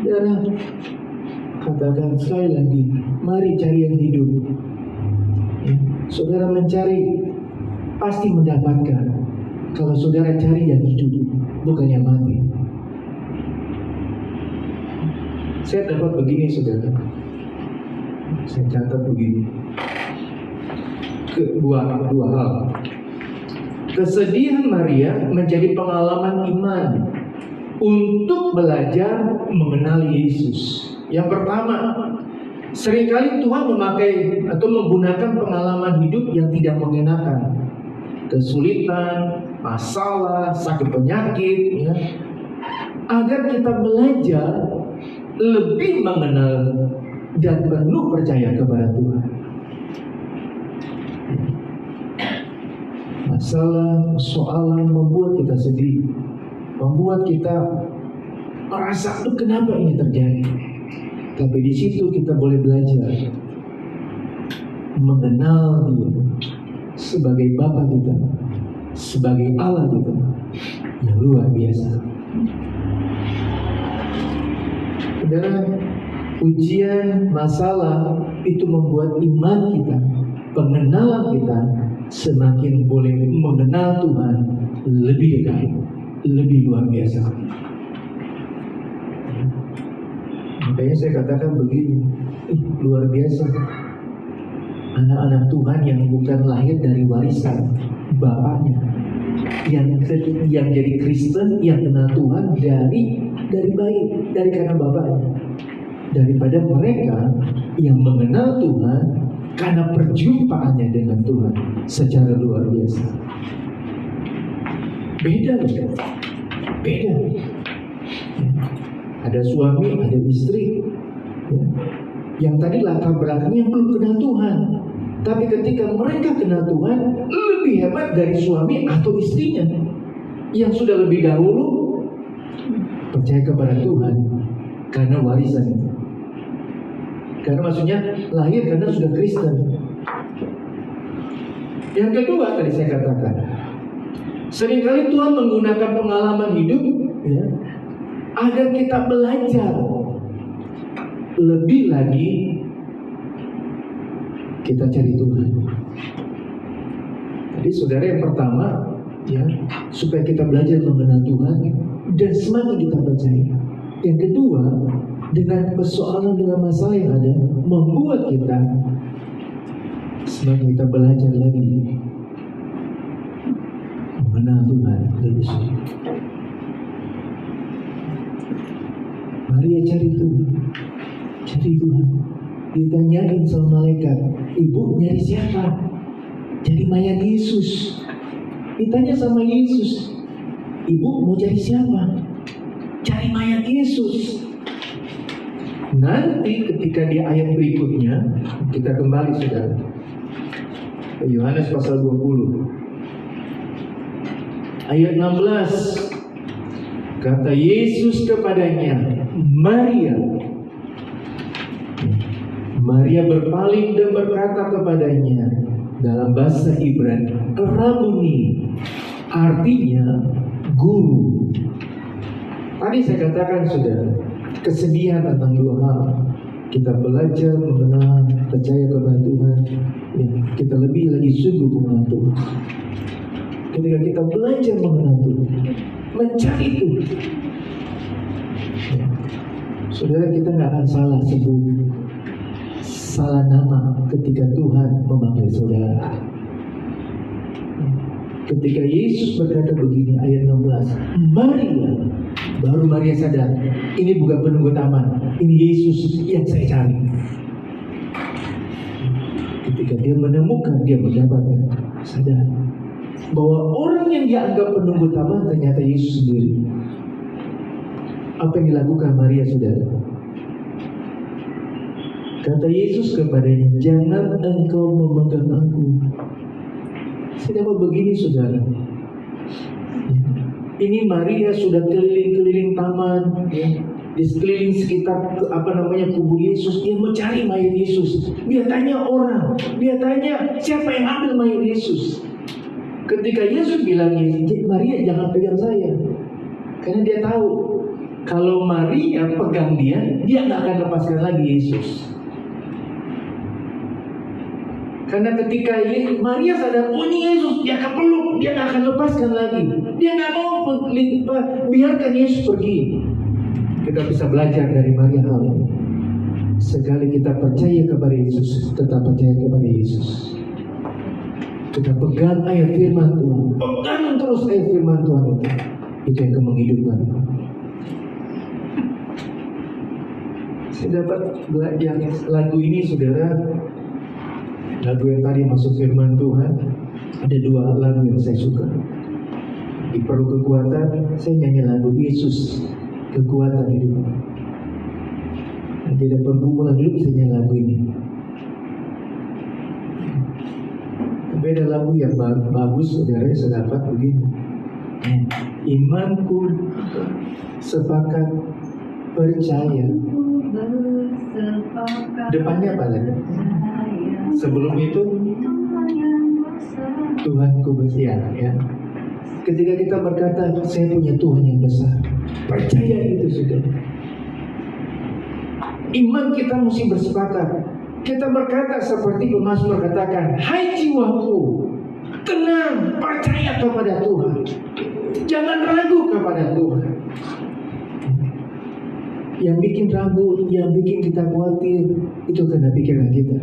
Saudara, katakan sekali lagi, mari cari yang hidup. Ya, saudara mencari pasti mendapatkan. Kalau saudara cari yang hidup, bukan yang mati. Saya dapat begini saudara. Saya catat begini. Dua hal. Kesedihan Maria menjadi pengalaman iman untuk belajar mengenali Yesus. Yang pertama, seringkali Tuhan memakai atau menggunakan pengalaman hidup yang tidak mengenakan, kesulitan, masalah, sakit penyakit, ya, agar kita belajar lebih mengenal dan penuh percaya kepada Tuhan. Masalah, soalan membuat kita sedih, membuat kita merasa, kenapa ini terjadi? Tapi di situ kita boleh belajar mengenal Dia sebagai Bapa kita, sebagai Allah kita yang luar biasa. Saudara, ujian, masalah itu membuat iman kita, pengenalan kita semakin boleh mengenal Tuhan lebih dekat, lebih luar biasa. Makanya saya katakan begini, luar biasa. Anak-anak Tuhan yang bukan lahir dari warisan bapaknya, yang jadi Kristen, yang kenal Tuhan dari bayi, dari karena bapaknya, daripada mereka yang mengenal Tuhan karena perjumpaannya dengan Tuhan secara luar biasa. Beda loh, beda. Ada suami, ada istri, ya, yang tadi latar belakangnya belum kenal Tuhan, tapi ketika mereka kenal Tuhan lebih hebat dari suami atau istrinya yang sudah lebih dahulu percaya kepada Tuhan karena warisan itu. Karena maksudnya lahir karena sudah Kristen. Yang kedua tadi saya katakan, seringkali Tuhan menggunakan pengalaman hidup, ya, agar kita belajar lebih lagi kita cari Tuhan. Jadi saudara, yang pertama, ya, supaya kita belajar mengenal Tuhan dan semakin kita percaya. Yang kedua, dengan persoalan, dengan masalah yang ada, membuat kita semakin kita belajar lagi mengenal Tuhan lebih sulit. Maria cari Tuhan. Ditanyain sama malaikat, ibu nyari siapa? Cari mayat Yesus. Ditanya sama Yesus, ibu mau cari siapa? Cari mayat Yesus. Nanti ketika di ayat berikutnya, kita kembali saudara, Yohanes pasal 20 ayat 16. Kata Yesus kepadanya, Maria. Maria berpaling dan berkata kepadanya dalam bahasa Ibrani, Rabuni, artinya guru. Tadi saya katakan sudah, kesedihan tentang dua hal. Kita belajar mengenal, percaya kepada Tuhan, ya, kita lebih lagi sungguh mengenal Tuhan. Ketika kita belajar mengenal Tuhan, mencari Tuhan, ya, saudara, kita nggak akan salah sebut, salah nama ketika Tuhan memanggil saudara. Ketika Yesus berkata begini, ayat 16, Maria, baru Maria sadar, ini bukan penunggu taman, ini Yesus yang saya cari. Ketika dia menemukan, dia mendapatkan, sadar bahwa orang yang dia anggap penunggu taman ternyata Yesus sendiri. Apa yang dilakukan Maria, saudara? Kata Yesus kepadanya, jangan engkau memegang aku. Saya dapat begini, saudara. Ini Maria sudah keliling-keliling taman, ya, di sekeliling sekitar kubur Yesus. Dia mencari mayat Yesus. Dia tanya orang, dia tanya siapa yang ambil mayat Yesus. Ketika Yesus bilang, Maria jangan pegang saya, karena dia tahu kalau Maria pegang dia nggak akan lepaskan lagi Yesus. Karena ketika Maria sadar, oh ini Yesus, dia akan peluk, dia nggak akan lepaskan lagi. Dia nggak mau biarkan Yesus pergi. Kita bisa belajar dari Maria hal ini. Sekali kita percaya kepada Yesus, tetap percaya kepada Yesus. Kita pegang ayat firman Tuhan, pegang terus ayat firman Tuhan itu yang akan menghidupkan. Saya dapat belajar lagu ini, saudara. Lagu yang tadi masuk firman Tuhan, ada dua lagu yang saya suka. Di perlu kekuatan, saya nyanyi lagu Yesus, kekuatan hidup. Nanti ada pergumulan dulu, saya nyanyi lagu ini. Tapi ada lagu yang bagus, saudara, saya dapat begini. Imanku sepakat percaya. Depannya apa lagi? Sebelum itu Tuhanku besar, ya. Ketika kita berkata saya punya Tuhan yang besar, percaya itu sudah. Iman kita mesti bersepakat. Kita berkata seperti pemazmur katakan, hai jiwaku, tenang, percaya kepada Tuhan. Jangan ragu kepada Tuhan. Yang bikin ragu, yang bikin kita khawatir, itu karena pikiran kita.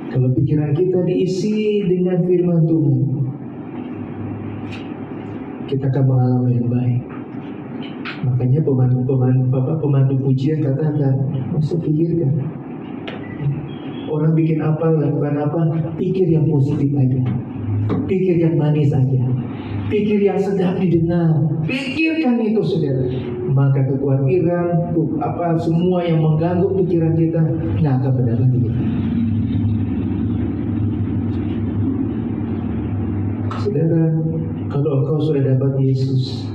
Kalau pikiran kita diisi dengan firman Tuhan, kita akan mengalami yang baik. Makanya pemandu pujian katakan, maksud pikirkan. Orang bikin apa, lakukan apa, pikir yang positif aja. Pikir yang manis aja. Pikir yang sedap didengar. Pikirkan itu, saudara. Maka kekhawatiran, semua yang mengganggu pikiran kita nggak akan mendapati kita. Saudara, kalau engkau sudah dapat Yesus,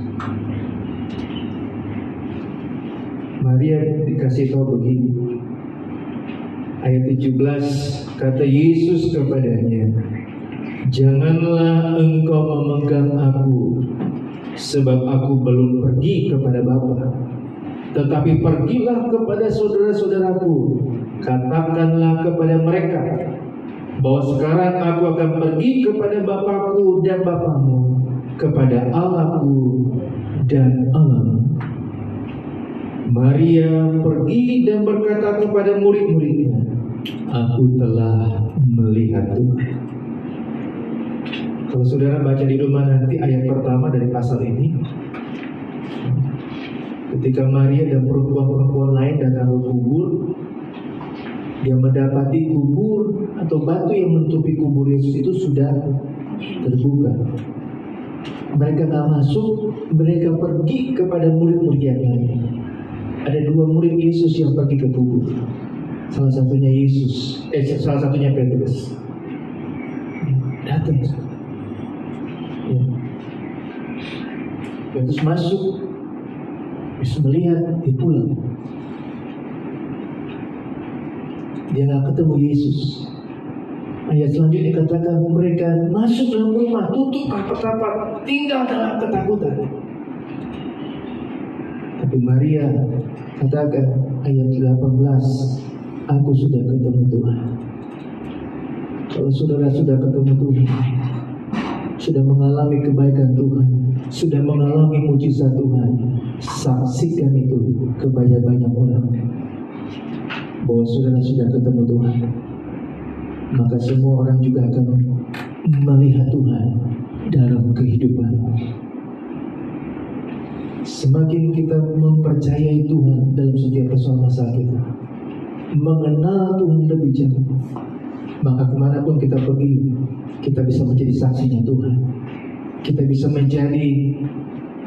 Maria dikasih tahu begini. Ayat 17, kata Yesus kepadanya, janganlah engkau memegang aku, sebab aku belum pergi kepada Bapa. Tetapi pergilah kepada saudara-saudaraku, katakanlah kepada mereka bahwa sekarang aku akan pergi kepada Bapakku dan Bapamu, kepada Allahku dan Allahmu. Maria pergi dan berkata kepada murid-muridnya, aku telah melihat Tuhan. Kalau saudara baca di rumah nanti ayat pertama dari pasal ini, ketika Maria dan perempuan-perempuan lain datang ke kubur, dia mendapati kubur atau batu yang menutupi kubur Yesus itu sudah terbuka. Mereka nggak masuk, mereka pergi kepada murid-murid yang lain. Ada 2 murid Yesus yang pergi ke kubur. Salah satunya Petrus. Datang. Ya. Petrus masuk, Yesus melihat, dia pulang. Dia nggak ketemu Yesus. Ayat selanjutnya katakan mereka masuk dalam rumah, tutup rapat-rapat, tinggal dalam ketakutan. Tapi Maria katakan ayat 18, aku sudah ketemu Tuhan. Kalau saudara sudah ketemu Tuhan, sudah mengalami kebaikan Tuhan, sudah mengalami mujizat Tuhan, saksikan itu kepada banyak orang bahwa saudara sudah ketemu Tuhan. Maka semua orang juga akan melihat Tuhan dalam kehidupan. Semakin kita mempercayai Tuhan dalam setiap persoalan masalah kita, mengenal Tuhan lebih jauh, maka kemanapun kita pergi, kita bisa menjadi saksinya Tuhan. Kita bisa menjadi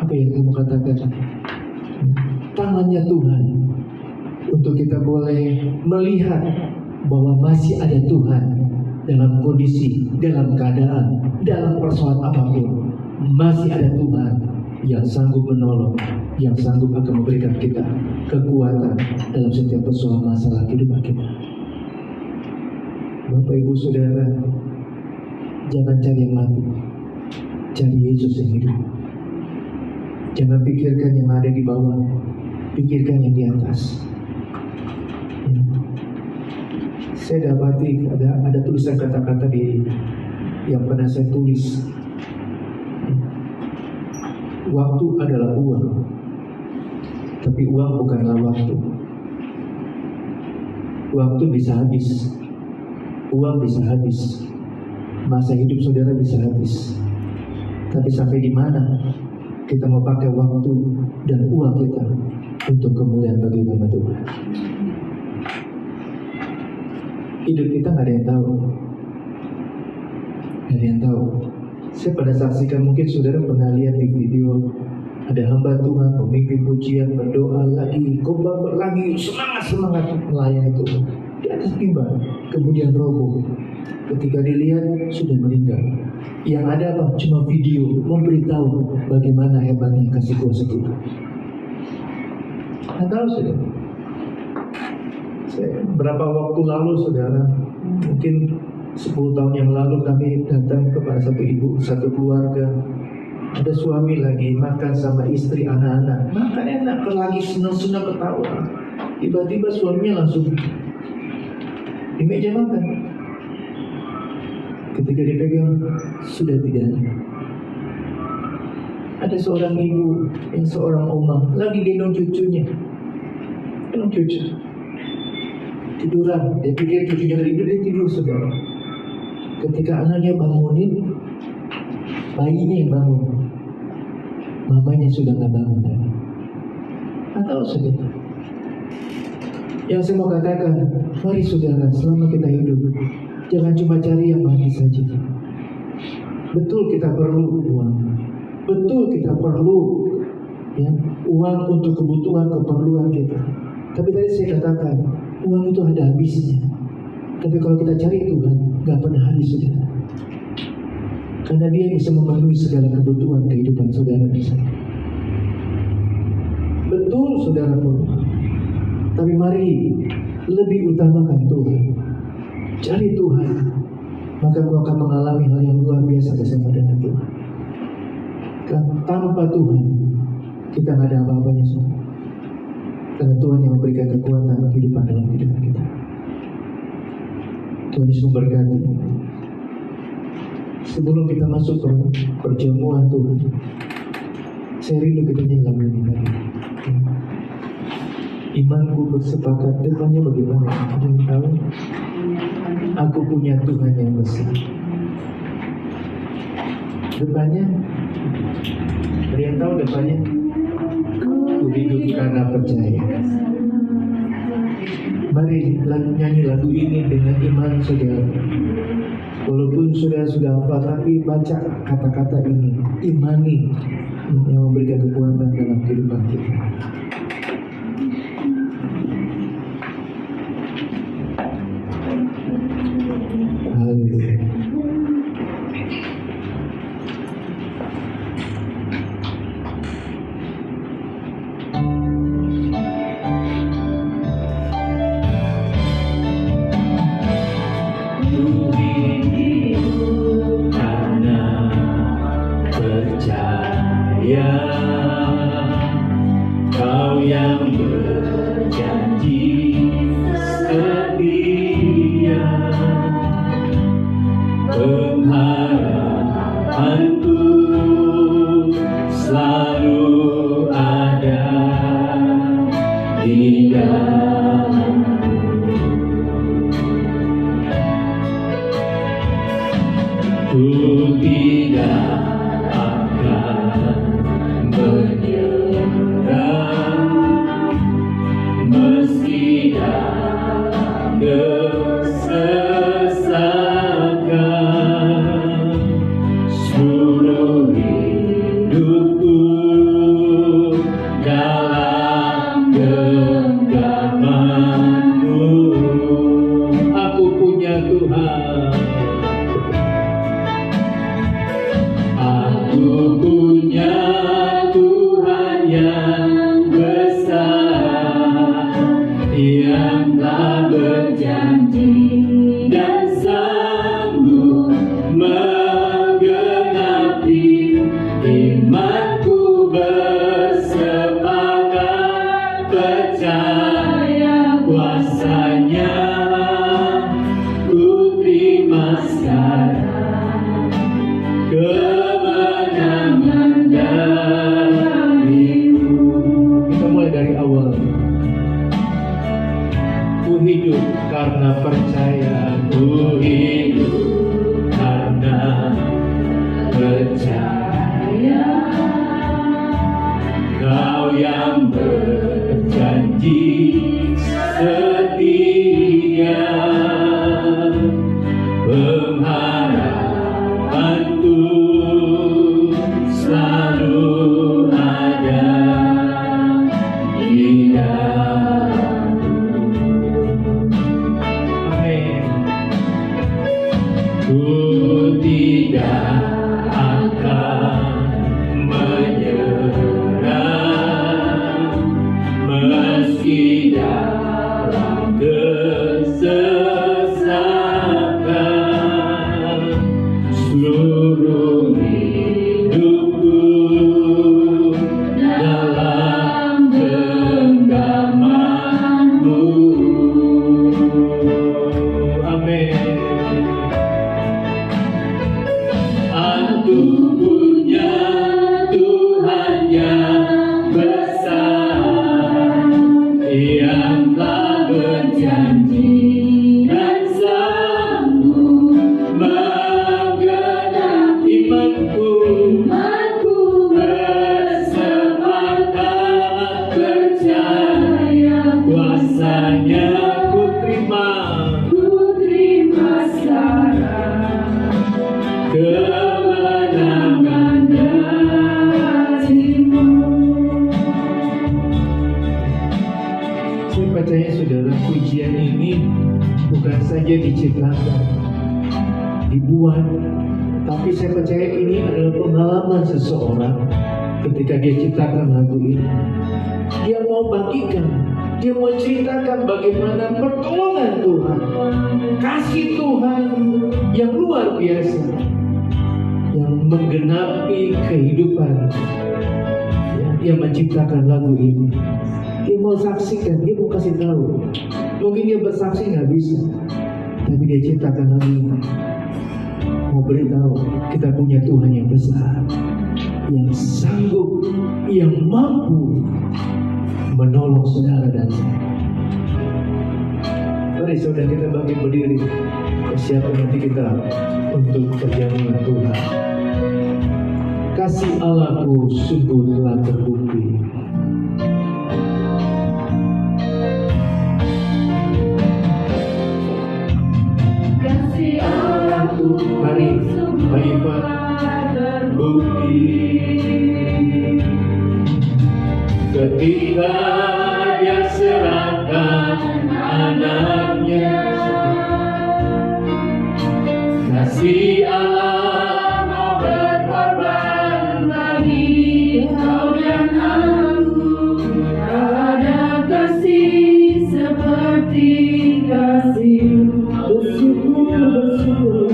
apa yang kamu katakan, tangannya Tuhan, untuk kita boleh melihat bahwa masih ada Tuhan dalam kondisi, dalam keadaan, dalam persoalan apapun. Masih ada Tuhan yang sanggup menolong, yang sanggup akan memberikan kita kekuatan dalam setiap persoalan masalah kehidupan kita. Bapak Ibu Saudara, jangan cari yang mati, cari Yesus yang hidup. Jangan pikirkan yang ada di bawah, pikirkan yang di atas. Saya dapati ada tulisan kata-kata yang pernah saya tulis. Waktu adalah uang, tapi uang bukanlah waktu. Waktu bisa habis, uang bisa habis, masa hidup saudara bisa habis. Tapi sampai di mana kita mau pakai waktu dan uang kita untuk kemuliaan bagi nama Tuhan? Hidup kita nggak ada yang tahu, nggak ada yang tahu. Saya pernah saksikan, mungkin saudara pernah lihat di video, ada hamba Tuhan memimpin pujian, berdoa lagi, khotbah lagi, semangat melayani Tuhan di atas mimbar, kemudian roboh. Ketika dilihat sudah meninggal. Yang ada apa? Cuma video memberitahu bagaimana hebatnya kasih kuasa Tuhan. Nggak tahu saudara. Berapa waktu lalu saudara, mungkin 10 tahun yang lalu kami datang kepada satu ibu, satu keluarga. Ada suami lagi makan sama istri, anak-anak. Makan enak, lagi senang-senang ketawa. Tiba-tiba suaminya langsung di meja makan. Ketika dipegang, sudah tidak ada. Ada seorang ibu, yang seorang oma, lagi gendong cucunya. Gendong cucu. Tiduran, dia pikir cucunya dari dia tidur saudara. Ketika anaknya bangunin, bayinya yang bangun, mamanya sudah nggak bangun lagi. Atau saudara, yang saya mau katakan, mari saudara, selama kita hidup, jangan cuma cari yang mati saja. Betul kita perlu uang, betul kita perlu ya, uang untuk kebutuhan keperluan kita. Tapi tadi saya katakan, uang itu ada habisnya. Tapi kalau kita cari Tuhan, gak pernah habis saudara. Karena Dia bisa memenuhi segala kebutuhan kehidupan saudara dan saya. Betul saudara pun. Tapi mari lebih utamakan Tuhan. Cari Tuhan, maka kau akan mengalami hal yang luar biasa bersama dengan Tuhan. Karena tanpa Tuhan, kita gak ada apa-apanya saudara. Karena Tuhan yang memberikan kekuatan kehidupan dalam kehidupan kita. Tuhan Yesus memberkati. Sebelum kita masuk ke perjamuan Tuhan, saya rindu kita nyanyi lagu ini lagi. Imanku bersepakat, depannya bagaimana? Ada yang tahu? Aku punya Tuhan yang besar. Depannya, ada yang tahu depannya? Ku hidup karena percaya. Mari nyanyi lagu ini dengan iman saudara. Walaupun sudah hafal, tapi baca kata-kata ini, imani yang memberikan kekuatan dalam kehidupan kita. Haleluya. Percaya Kau yang berjanji setia, pengharapanku selalu ada di dalam. Ku tidak meski dalam kesesakan, seluruh hidupku dalam genggaman-Mu. Aku punya Tuhan, aku punya Tuhan yang besar, yang telah berjanji dan sanggup menggenapi. Imanku bersepakat percaya kuasa-Nya. Ku terima sekarang kemenangan dari-Mu. Kita mulai dari awal. Ku hidup karena percaya, ku hidup karena percaya. Kau yang berjanji setia, pengharapanku selalu ada di dalam. Ku tidak akan menyerah meski dalam kesesakan, seluruh hidupku dalam genggaman-Mu. Amin. Aku punya Tuhan yang besar, yang telah berjanji dan sanggup menggenapi. Imanku bersepakat percaya kuasa-Nya. Ku terima sekarang kemenangan dari-Mu. Saya percaya saudara, pujian ini bukan saja diciptakan, dibuat, tapi saya percaya ini adalah pengalaman seseorang ketika dia ciptakan lagu ini. Dia mau bagikan, dia mau ceritakan bagaimana pertolongan Tuhan, kasih Tuhan yang luar biasa, yang menggenapi kehidupan. Dia menciptakan lagu ini. Dia mau saksikan, dia mau kasih tahu. Mungkin dia bersaksi nggak bisa, tapi dia ciptakan lagu ini. Mau beritahu kita punya Tuhan yang besar, yang sanggup, yang mampu menolong saudara dan saya. Mari saudara kita bagi berdiri, persiapan nanti kita untuk perjamuan Tuhan. Kasih Allahku sungguh telah terbukti. Kasih Allahku Ketika Dia serahkan anaknya, kasih Allah mau berkorban bagi kau dan aku. Tak ada kasih seperti kasih-Mu. Bersyukur, bersyukur,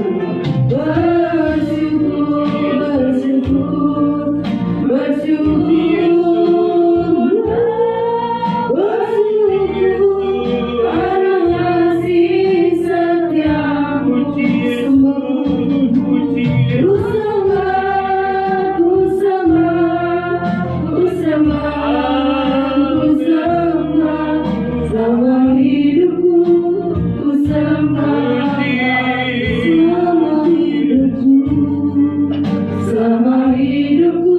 bersyukur, bersyukur, bersyukur, bersyukur karena kasih setiamu. Ku sembah, ku sembah, ku sembah, ku sembah, selama hidupku ku sembah, selama hidupku, selama hidupku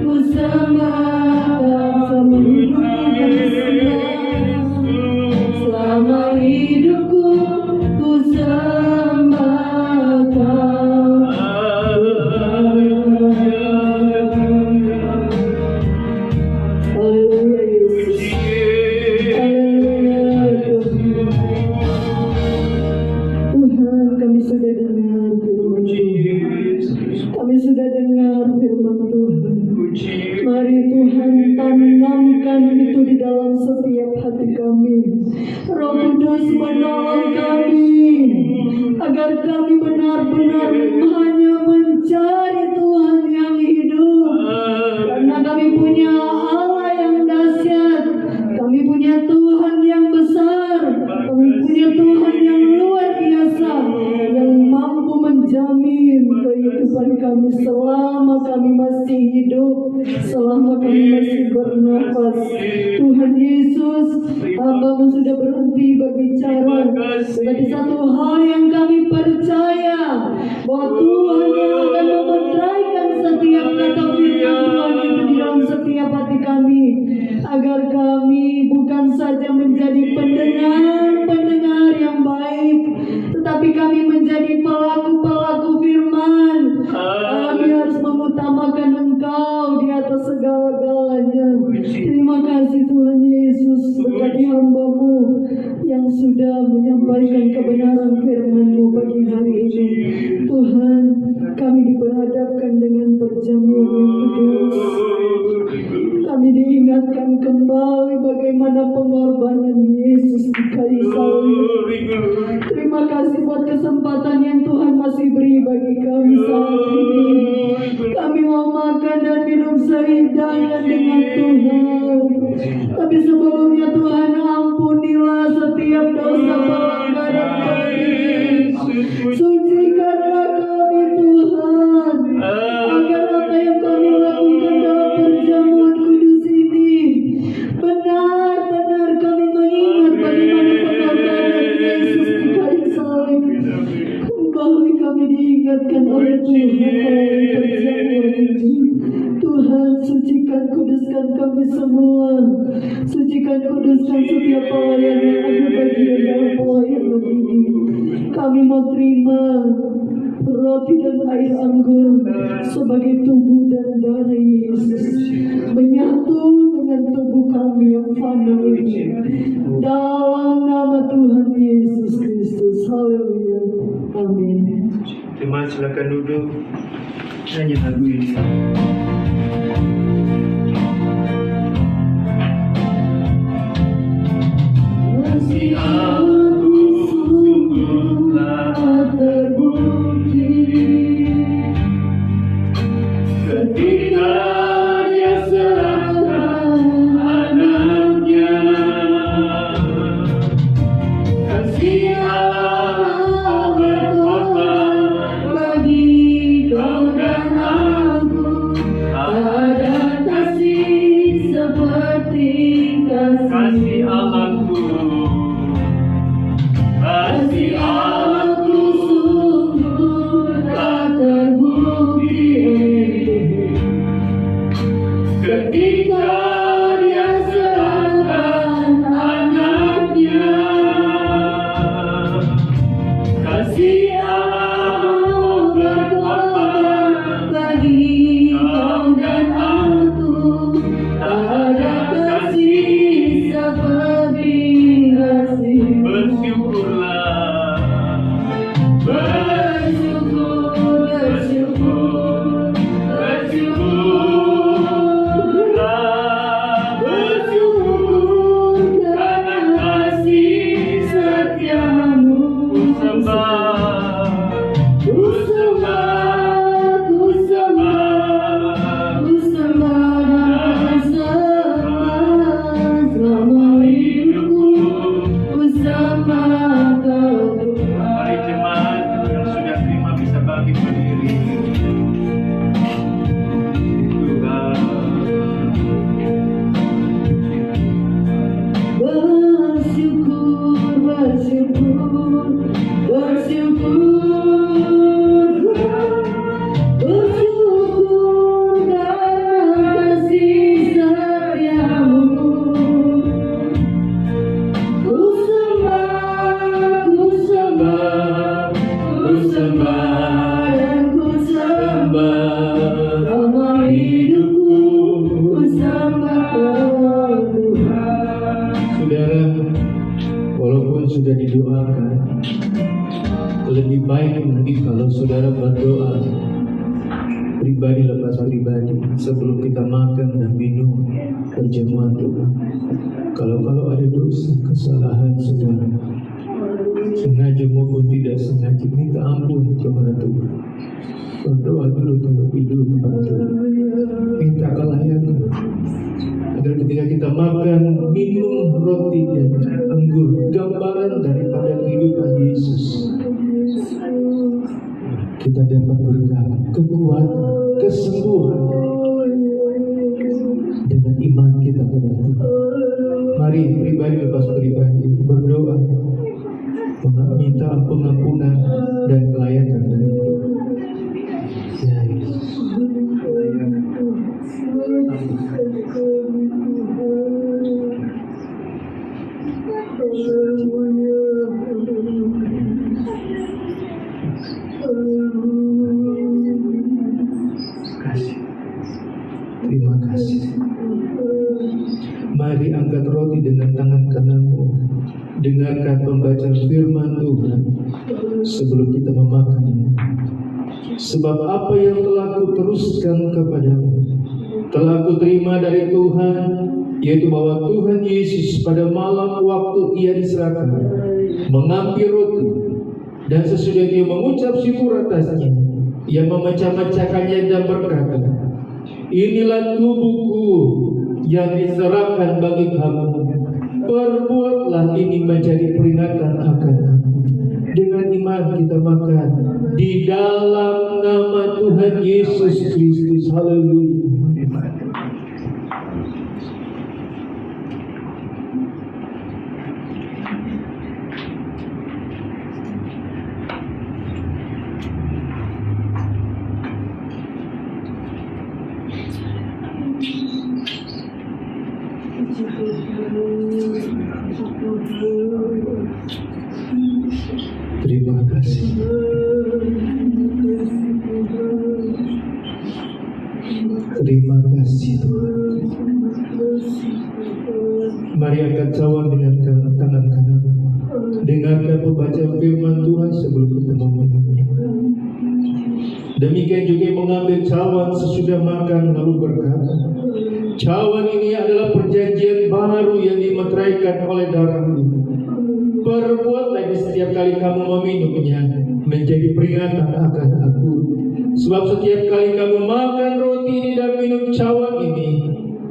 ku sembah, selama hidupku ku sembah Kau. Haleluya Yesus. Tuhan, kami sudah dengar firman Tuhan. Kami sudah dengar firman Tuhan. Mari Tuhan tanamkan itu di dalam setiap hati kami. Roh Kudus menolong kami agar kami benar-benar hanya mencari Tuhan yang hidup. Karena kami punya Allah yang dahsyat, kami punya Tuhan yang besar, kami punya Tuhan yang luar biasa, yang mampu menjamin kehidupan kami selama kami masih hidup, selama kami masih bernafas. Tuhan Yesus, Hamba-Mu sudah berhenti berbicara, tetapi satu hal yang kami percaya, bahwa Tuhan yang akan memeteraikan setiap kata firman Tuhan itu di dalam setiap hati kami, agar kami bukan saja menjadi pendengar yang baik, tetapi kami menjadi pelaku-pelaku firman. Kami harus mengutamakan Engkau di atas segala-galanya. Terima kasih Tuhan Yesus, berkati hamba-Mu yang sudah menyampaikan kebenaran firman-Mu pagi hari ini. Tuhan, kami diperhadapkan dengan perjamuan yang kudus. Kami diingatkan kembali bagaimana pengorbanan Yesus di kayu salib. Terima kasih buat kesempatan yang Tuhan masih beri bagi kami saat ini. Kami mau makan dan minum sehidangan dengan Tuhan. Tapi sebelumnya Tuhan, ampunilah setiap dosa pelanggaran kami. Sucikanlah kami Tuhan, agar apa yang kami lakukan dalam perjamuan kudus ini benar-benar kami mengingat bagaimana pengorbanan Yesus di kayu salib. Kembali kami diingatkan oleh Tuhan melalui perjamuan ini. Tuhan, sucikan, kuduskan kami semua. Sucikan, kuduskan setiap pelayan yang ada bagian dalam pelayanan ini. Kami mau terima roti dan air anggur sebagai tubuh dan darah Yesus, menyatu dengan tubuh kami yang fana ini. Dalam nama Tuhan Yesus Kristus. Haleluya. Amin. Terima, silakan duduk. Nyanyi lagu ini. Kasih aku sungguhlah terbukti ketika Dia serahkan anaknya. Kasih Allah berkorban bagi kau dan aku. Ada kasih seperti kasih Allahku. Kasih Allahku sungguh tak terbukti. hidupku sembah Tuhan. Saudara, walaupun sudah didoakan, lebih baik lagi kalau saudara berdoa pribadi lepas pribadi sebelum kita makan dan minum perjamuan Tuhan. Kalau ada dosa, kesalahan saudara, sengaja maupun tidak sengaja, minta ampun kepada Tuhan. Berdoa dulu terlebih dulu kepada Tuhan, minta kelayakan agar ketika kita makan minum roti dan anggur, gambaran daripada kehidupan Yesus, kita dapat berkat, kekuatan, kesembuhan dengan iman kita kepada Tuhan. Mari pribadi lepas pribadi berdoa, minta pengampunan dan kelayakan dari Tuhan. Ya Yesus, terima kasih. Mari angkat roti dengan tangan kananmu. Dengarkan pembacaan firman Tuhan sebelum kita memakannya. Sebab apa yang telah kuteruskan kepadamu, telah kuterima dari Tuhan, yaitu bahwa Tuhan Yesus pada malam waktu ia diserahkan mengambil roti, dan sesudah dia mengucap syukur atasnya, ia memecah-mecahkannya dan berkata, inilah tubuhku yang diserahkan bagi kamu. Perbuatlah ini menjadi peringatan akan aku. Dengan iman kita makan di dalam nama Tuhan Yesus Kristus. Haleluya. Terima kasih. Terima kasih Tuhan. Mari angkat cawan dengan tangan kanan. Dengarkan pembacaan firman Tuhan sebelum kita meminumnya. Demikian juga mengambil cawan sesudah makan lalu berkata, cawan ini adalah perjanjian baru yang dimeteraikan oleh darahku. Perbuatlah ini setiap kali kamu meminumnya menjadi peringatan akan aku. Sebab setiap kali kamu makan roti ini dan minum cawan ini,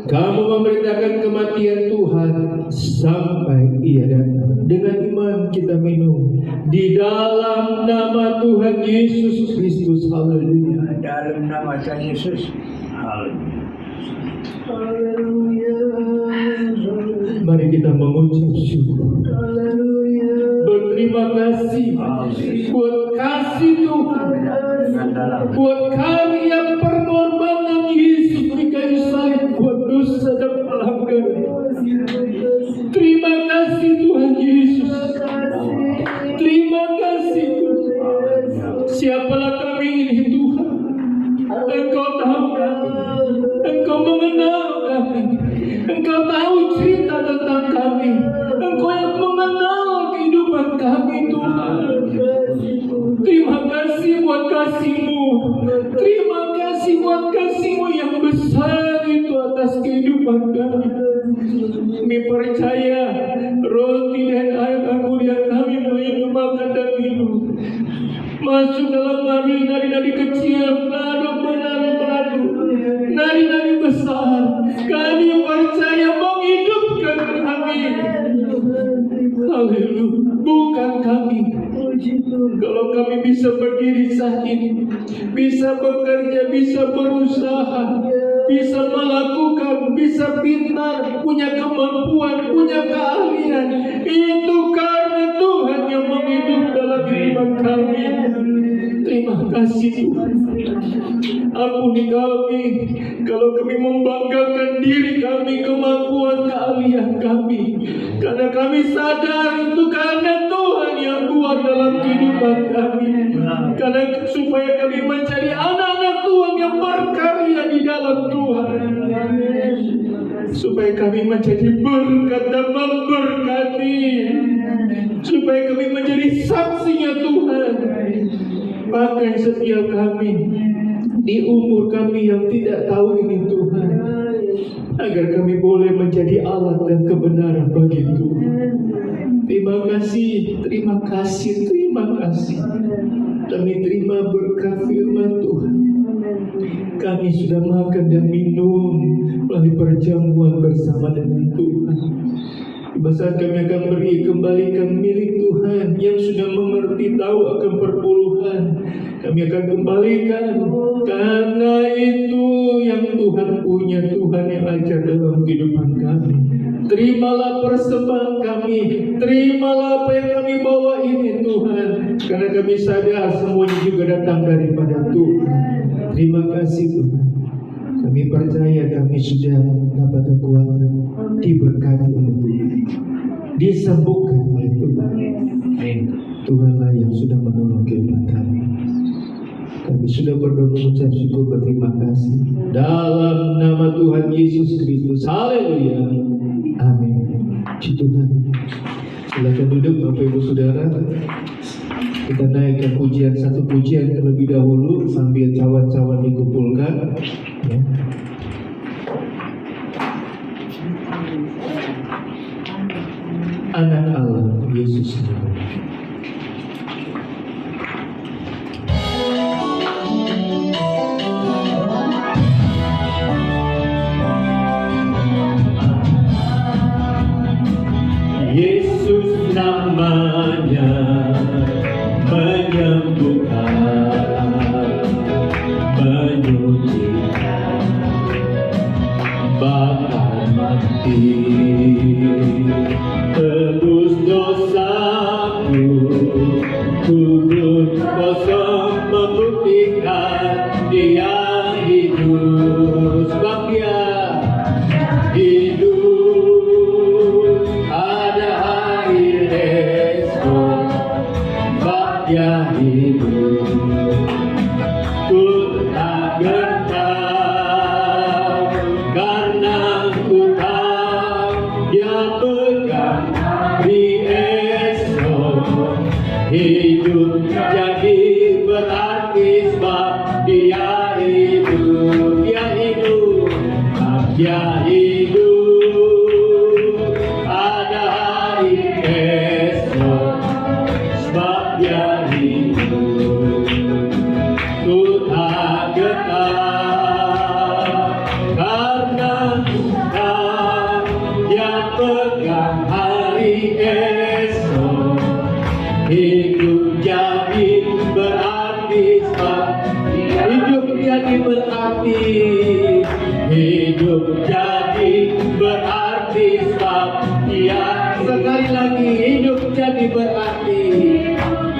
kamu memberitakan kematian Tuhan sampai ia datang. Dengan iman kita minum di dalam nama Tuhan Yesus Kristus. Haleluya. Dalam nama Tuhan Yesus. Haleluya. Mari kita mengucap syukur. Berterima kasih buat kasih Tuhan, buat karya pengorbanan Yesus di kayu salib buat dosa dan pelanggaran. Terima kasih Tuhan Yesus. Terima kasih Tuhan. Siapalah kami ini Tuhan? Engkau tahu kami. Engkau mengenal kami. Engkau tahu cerita tentang kami. Engkau yang mengenal kehidupan kami Tuhan. Terima kasih buat kasih-Mu. Terima kasih buat kasih-Mu yang besar itu atas kehidupan kami. Kami percaya roti dan air anggur yang kami boleh makan dan minum masuk dalam nadi-nadi kecil, penadu, nadi-nadi besar. Kami percaya menghidupkan kami. Haleluya. Bukan kami. Kalau kami bisa berdiri saat ini, bisa bekerja, bisa berusaha, bisa melakukan, bisa pintar, punya kemampuan, punya keahlian, itu karena Tuhan yang menghidup dalam kehidupan kami. Terima kasih Tuhan. Ampuni kami kalau kami membanggakan diri kami, kemampuan, keahlian kami, karena kami sadar itu karena Tuhan yang kuat dalam kehidupan kami. Karena supaya kami menjadi anak-anak Tuhan yang berkarya di dalam Tuhan. Supaya kami menjadi berkat dan memberkati. Supaya kami menjadi saksinya Tuhan. Pakai setiap kami di umur kami yang tidak tahu ini Tuhan, agar kami boleh menjadi alat dan kebenaran bagi Tuhan. Terima kasih, terima kasih, terima kasih. Kami terima berkat firman Tuhan. Kami sudah makan dan minum melalui perjamuan bersama dengan Tuhan. Di saat kami akan beri kembalikan milik Tuhan yang sudah mengerti tahu akan perpuluhan, kami akan kembalikan. Karena itu yang Tuhan punya, Tuhan yang ajar dalam kehidupan kami. Terimalah persembahan kami, terimalah apa yang kami bawa ini Tuhan, karena kami sadar semuanya juga datang daripada Tuhan. Terima kasih Tuhan. Kami percaya kami sudah dapat kekuatan, diberkati oleh Tuhan, disembuhkan oleh Tuhan. Tuhanlah yang sudah menolong kehidupan kami. Kami sudah berdoa mengucap syukur berterima kasih dalam nama Tuhan Yesus Kristus. Haleluya. Amin. Puji Tuhan. Silakan duduk Bapak Ibu Saudara. Kita naikkan pujian, satu pujian terlebih dahulu sambil cawan-cawan dikumpulkan. Ya. Anak Allah Yesus. Yesus namanya menyembuhkan, menyucikan, bahkan mati, tebus dosaku, kubur kosong membuktikan Dia hidup, sebab Dia hidup. Dia hidup, ku tak gentar, karena ku tahu Dia pegang hari esok. Hidup jadi berarti sebab Dia hidup, Dia hidup, Dia hidup. Ada hari esok, sebab Dia ku tak getar, karena Tuhan Dia pegang hari esok. Hidup jadi berarti sebab hidup jadi berarti, hidup jadi berarti sebab Dia. Sekali lagi, hidup jadi berarti,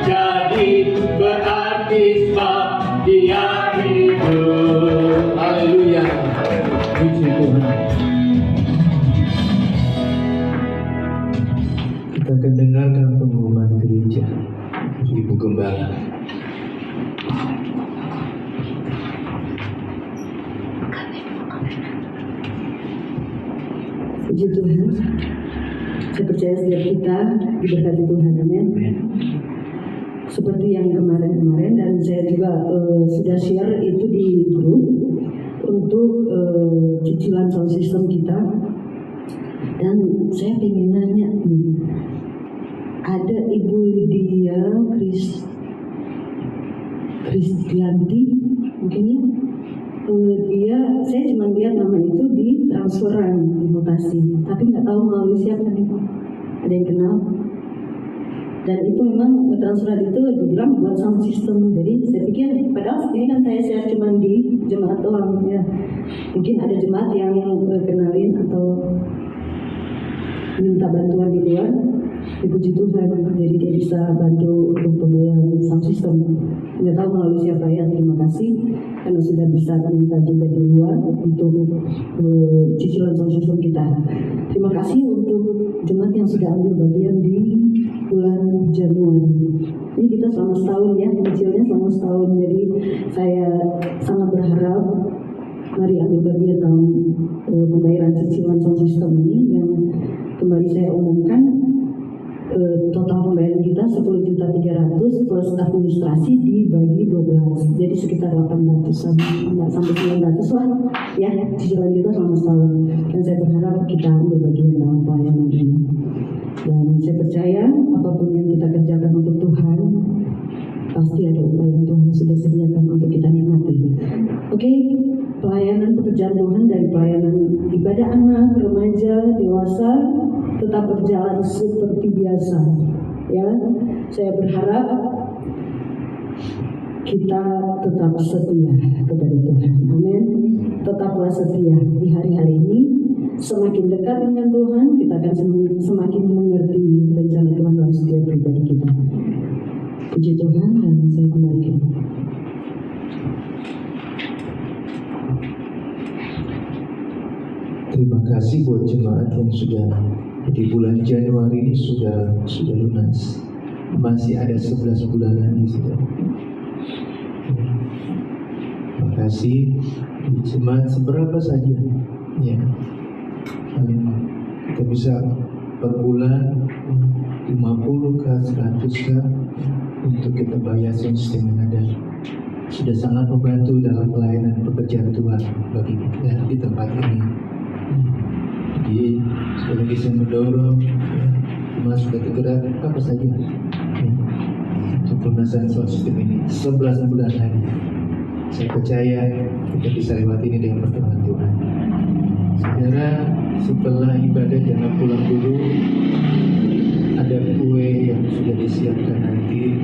jadi berarti sebab Dia hidup. Haleluya. Puji Tuhan. Kita akan dengarkan pengumuman gereja Ibu Gembala. Puji Tuhan. Saya percaya setiap kita diberkati Tuhan, amin. Seperti yang kemarin-kemarin, dan saya juga sudah share itu di grup untuk cicilan sound system kita. Dan saya ingin nanya nih, ada Ibu Lydia Kristianti, mungkin ya, dia, saya cuma lihat nama itu di transferan di Bekasi, tapi nggak tahu melalui siapa nih, ada yang kenal? Dan itu memang transferan itu dibilang buat sound system. Jadi saya pikir, padahal ini kan saya share cuma di jemaat doang ya. Mungkin ada jemaat yang kenalin atau minta bantuan di luar. Puji Tuhan, jadi dia bisa bantu untuk pembayaran sound system. Nggak tahu melalui siapa ya. Terima kasih karena sudah bisa minta juga di luar untuk cicilan sound system kita. Terima kasih untuk jemaat yang sudah ambil bagian di bulan Januari. Ini kita selama setahun ya, kecilnya selama setahun. Jadi saya sangat berharap mari ambil bagian dalam pembayaran cicilan sound system ini yang kembali saya umumkan. Total pembayaran kita 10.300.000 plus administrasi dibagi 12, jadi sekitar 800 sampai 900 lah ya cicilan kita selama setahun. Dan saya berharap kita ambil bagian dalam pelayanan ini. Dan saya percaya apapun yang kita kerjakan untuk Tuhan, pasti ada upaya yang Tuhan sudah sediakan untuk kita nikmati. Oke, pelayanan pekerjaan Tuhan dari pelayanan ibadah anak, remaja, dewasa tetap berjalan seperti biasa. Ya, saya berharap kita tetap setia kepada Tuhan. Amin. Tetaplah setia di hari-hari ini. Semakin dekat dengan Tuhan, kita akan semakin mengerti rencana Tuhan dalam setiap pribadi kita. Puji Tuhan, dan saya kembalikan. Terima kasih buat jemaat yang sudah di bulan Januari ini sudah lunas. Masih ada 11 bulan lagi sudah. Terima kasih jemaat seberapa saja ya. Kita bisa per bulan 50 ke 100 ke untuk kita bayar sistem yang ada. Sudah sangat membantu dalam pelayanan pekerjaan Tuhan bagi kita di tempat ini. Jadi sekali lagi saya mendorong jemaat sudah tergerak apa saja untuk pelunasan soal sistem ini 11 bulan lagi. Saya percaya kita bisa lewati ini dengan pertolongan Tuhan. Saudara, setelah ibadah jangan pulang dulu. Ada kue yang sudah disiapkan nanti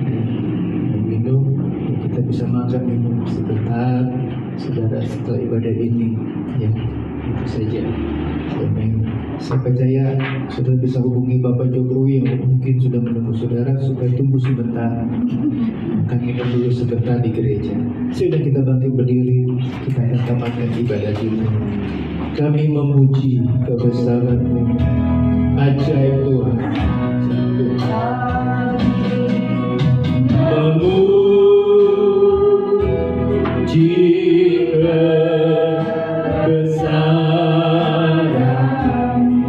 dan minum. Kita bisa makan minum sebentar, saudara, setelah ibadah ini. Ya, itu saja. Saya percaya saudara bisa hubungi Bapak Jokowi yang mungkin sudah menunggu saudara supaya tunggu sebentar. Makan minum dulu sebentar di gereja. Sudah kita bangkit berdiri, kita akan tamatkan ibadah kita. Kami memuji kebesaran-Mu, ajaib Tuhan. Memuji kebesaran.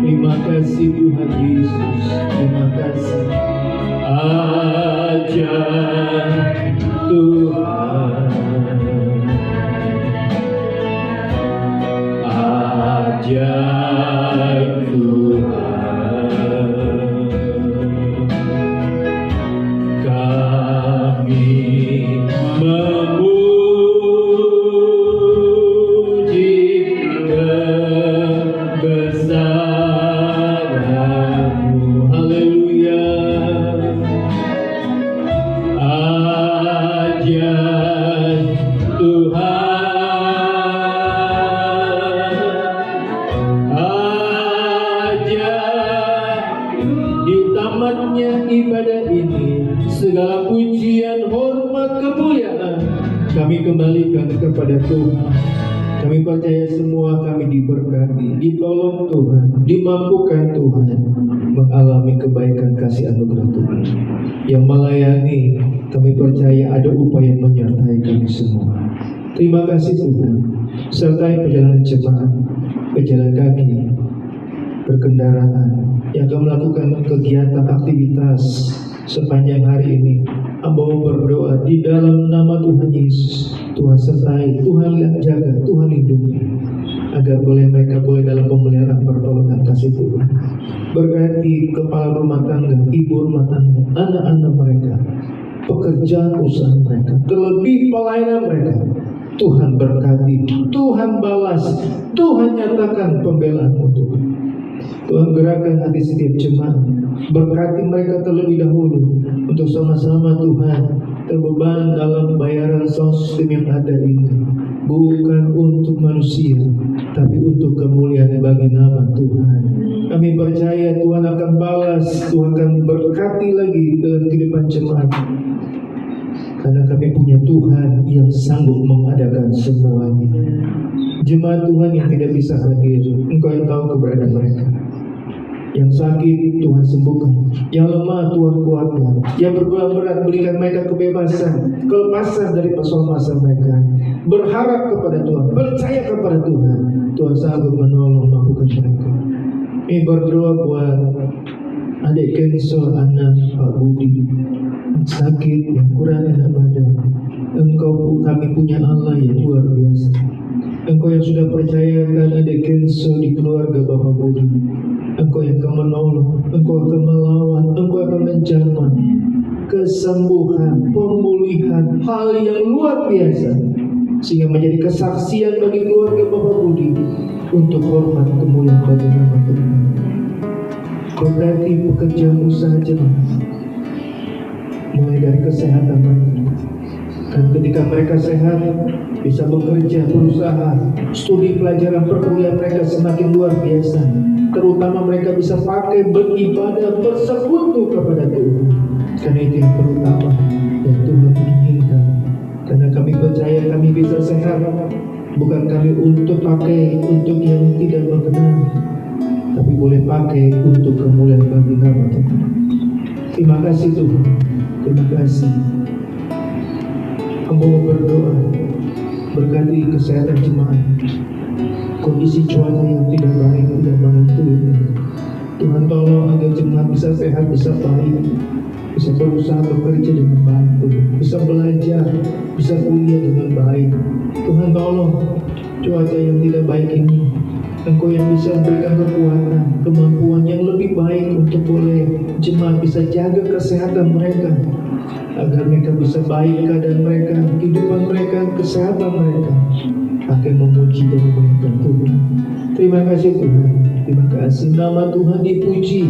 Terima kasih Tuhan Yesus. Terima kasih. Ajaib Tuhan. Ajaib Tuhan, kami memuji kebesaran-Mu. Haleluya. Ajaib Tuhan. Ibadah ini segala pujian, hormat, kemuliaan kami kembalikan kepada Tuhan. Kami percaya semua kami diberkati, ditolong Tuhan, dimampukan Tuhan mengalami kebaikan kasih anugerah Tuhan. Yang melayani kami percaya ada upaya menyertai kami semua. Terima kasih Tuhan. Sertai perjalanan jemaat, pejalan kaki, berkendaraan yang akan melakukan kegiatan aktivitas sepanjang hari ini. Hamba berdoa di dalam nama Tuhan Yesus, Tuhan sertai, Tuhan jaga, Tuhan lindungi, agar mereka boleh dalam pemeliharaan pertolongan kasih Tuhan. Berkati kepala rumah tangga, ibu rumah tangga, anak-anak mereka, pekerjaan usaha mereka, terlebih pelayanan mereka. Tuhan berkati, Tuhan balas, Tuhan nyatakan pembelaan-Mu Tuhan. Tuhan gerakkan hati setiap jemaat, berkati mereka terlebih dahulu untuk sama-sama Tuhan terbeban dalam bayaran sound system yang ada ini, bukan untuk manusia tapi untuk kemuliaan bagi nama Tuhan. Kami percaya Tuhan akan balas, Tuhan akan berkati lagi dalam kehidupan jemaat, karena kami punya Tuhan yang sanggup mengadakan semuanya. Jemaat Tuhan yang tidak bisa hadir, Engkau yang tahu keberadaan mereka. Yang sakit Tuhan sembuhkan, yang lemah Tuhan kuatkan, yang berbeban berat berikan mereka kebebasan, kelepasan dari persoalan masa mereka. Berharap kepada Tuhan, percaya kepada Tuhan, Tuhan sanggup menolong mampukan mereka. Ini berdoa buat adik Kenso anak Pak Budi sakit yang kurang enak badan. Engkau, kami punya Allah yang luar biasa. Engkau yang sudah percayakan adik Kenso di keluarga Bapak Budi. Engkau yang akan menolong, Engkau akan melawan, Engkau akan menjamah kesembuhan, pemulihan, hal yang luar biasa, sehingga menjadi kesaksian bagi keluarga Bapak Budi untuk hormat kemuliaan bagi nama Tuhan. Berarti pekerjaan usaha jemaat mulai dari kesehatan mereka, dan ketika mereka sehat bisa bekerja, berusaha, studi pelajaran perkuliahan mereka semakin luar biasa. Terutama mereka bisa pakai beribadah bersekutu kepada Tuhan. Karena itu yang terutama yang Tuhan inginkan. Karena kami percaya kami bisa sehat, bukan kami untuk pakai untuk yang tidak mengenal, tapi boleh pakai untuk kemuliaan bagi nama Tuhan. Terima kasih Tuhan, terima kasih. Hamba berdoa, berkati kesehatan jemaat. Kondisi cuaca yang tidak baik tidak menentu ini, Tuhan tolong agar jemaat bisa sehat, bisa baik, bisa berusaha bekerja dengan baik, bisa belajar, bisa kuliah dengan baik. Tuhan tolong cuaca yang tidak baik ini, Engkau yang bisa memberikan kekuatan, kemampuan yang lebih baik untuk boleh jemaat bisa jaga kesehatan mereka, agar mereka bisa baik keadaan mereka, kehidupan mereka, kesehatan mereka, akan memuji dan memuliakan Tuhan. Terima kasih Tuhan, terima kasih. Nama Tuhan dipuji,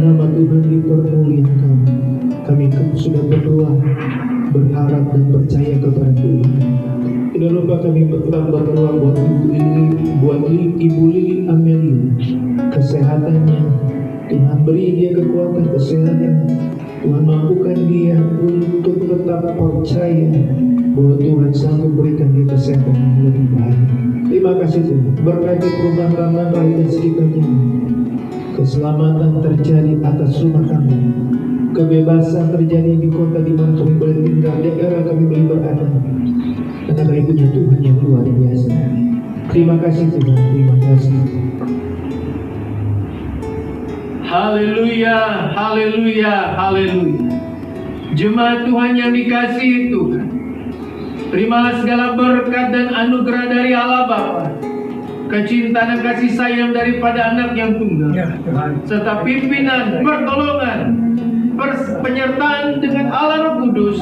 nama Tuhan dipermuliakan. Kami sudah berdoa, berharap dan percaya kepada Tuhan. Tidak lupa kami tetap berdoa buat Ibu Lili Amelia, kesehatannya. Tuhan beri dia kekuatan kesehatan. Tuhan mampukan dia untuk tetap percaya bahwa Tuhan sanggup berikan dia kesehatan yang lebih baik. Terima kasih Tuhan. Berkati perubahan Taman Raya dan sekitarnya. Keselamatan terjadi atas rumah kami. Kebebasan terjadi di kota di mana kami boleh tinggal, daerah kami boleh berada. Karena kami punya Tuhan yang luar biasa. Terima kasih Tuhan. Terima kasih. Haleluya, haleluya, haleluya. Jemaat Tuhan yang dikasihi Tuhan, terimalah segala berkat dan anugerah dari Allah Bapa, kecintaan dan kasih sayang daripada Anak yang tunggal, serta pimpinan, pertolongan, penyertaan dengan Allah Roh Kudus,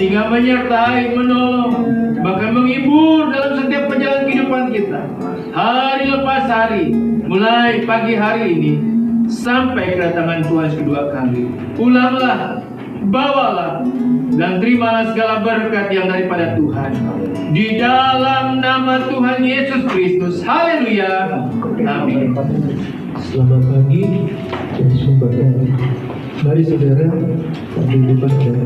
hingga menyertai, menolong, bahkan menghibur dalam setiap perjalanan kehidupan kita, hari lepas hari, mulai pagi hari ini sampai kedatangan Tuhan kedua kali. Pulanglah, bawalah, dan terimalah segala berkat yang daripada Tuhan. Di dalam nama Tuhan Yesus Kristus. Haleluya. Amin. Selamat pagi dan memberkati. Mari saudara, kami depan dan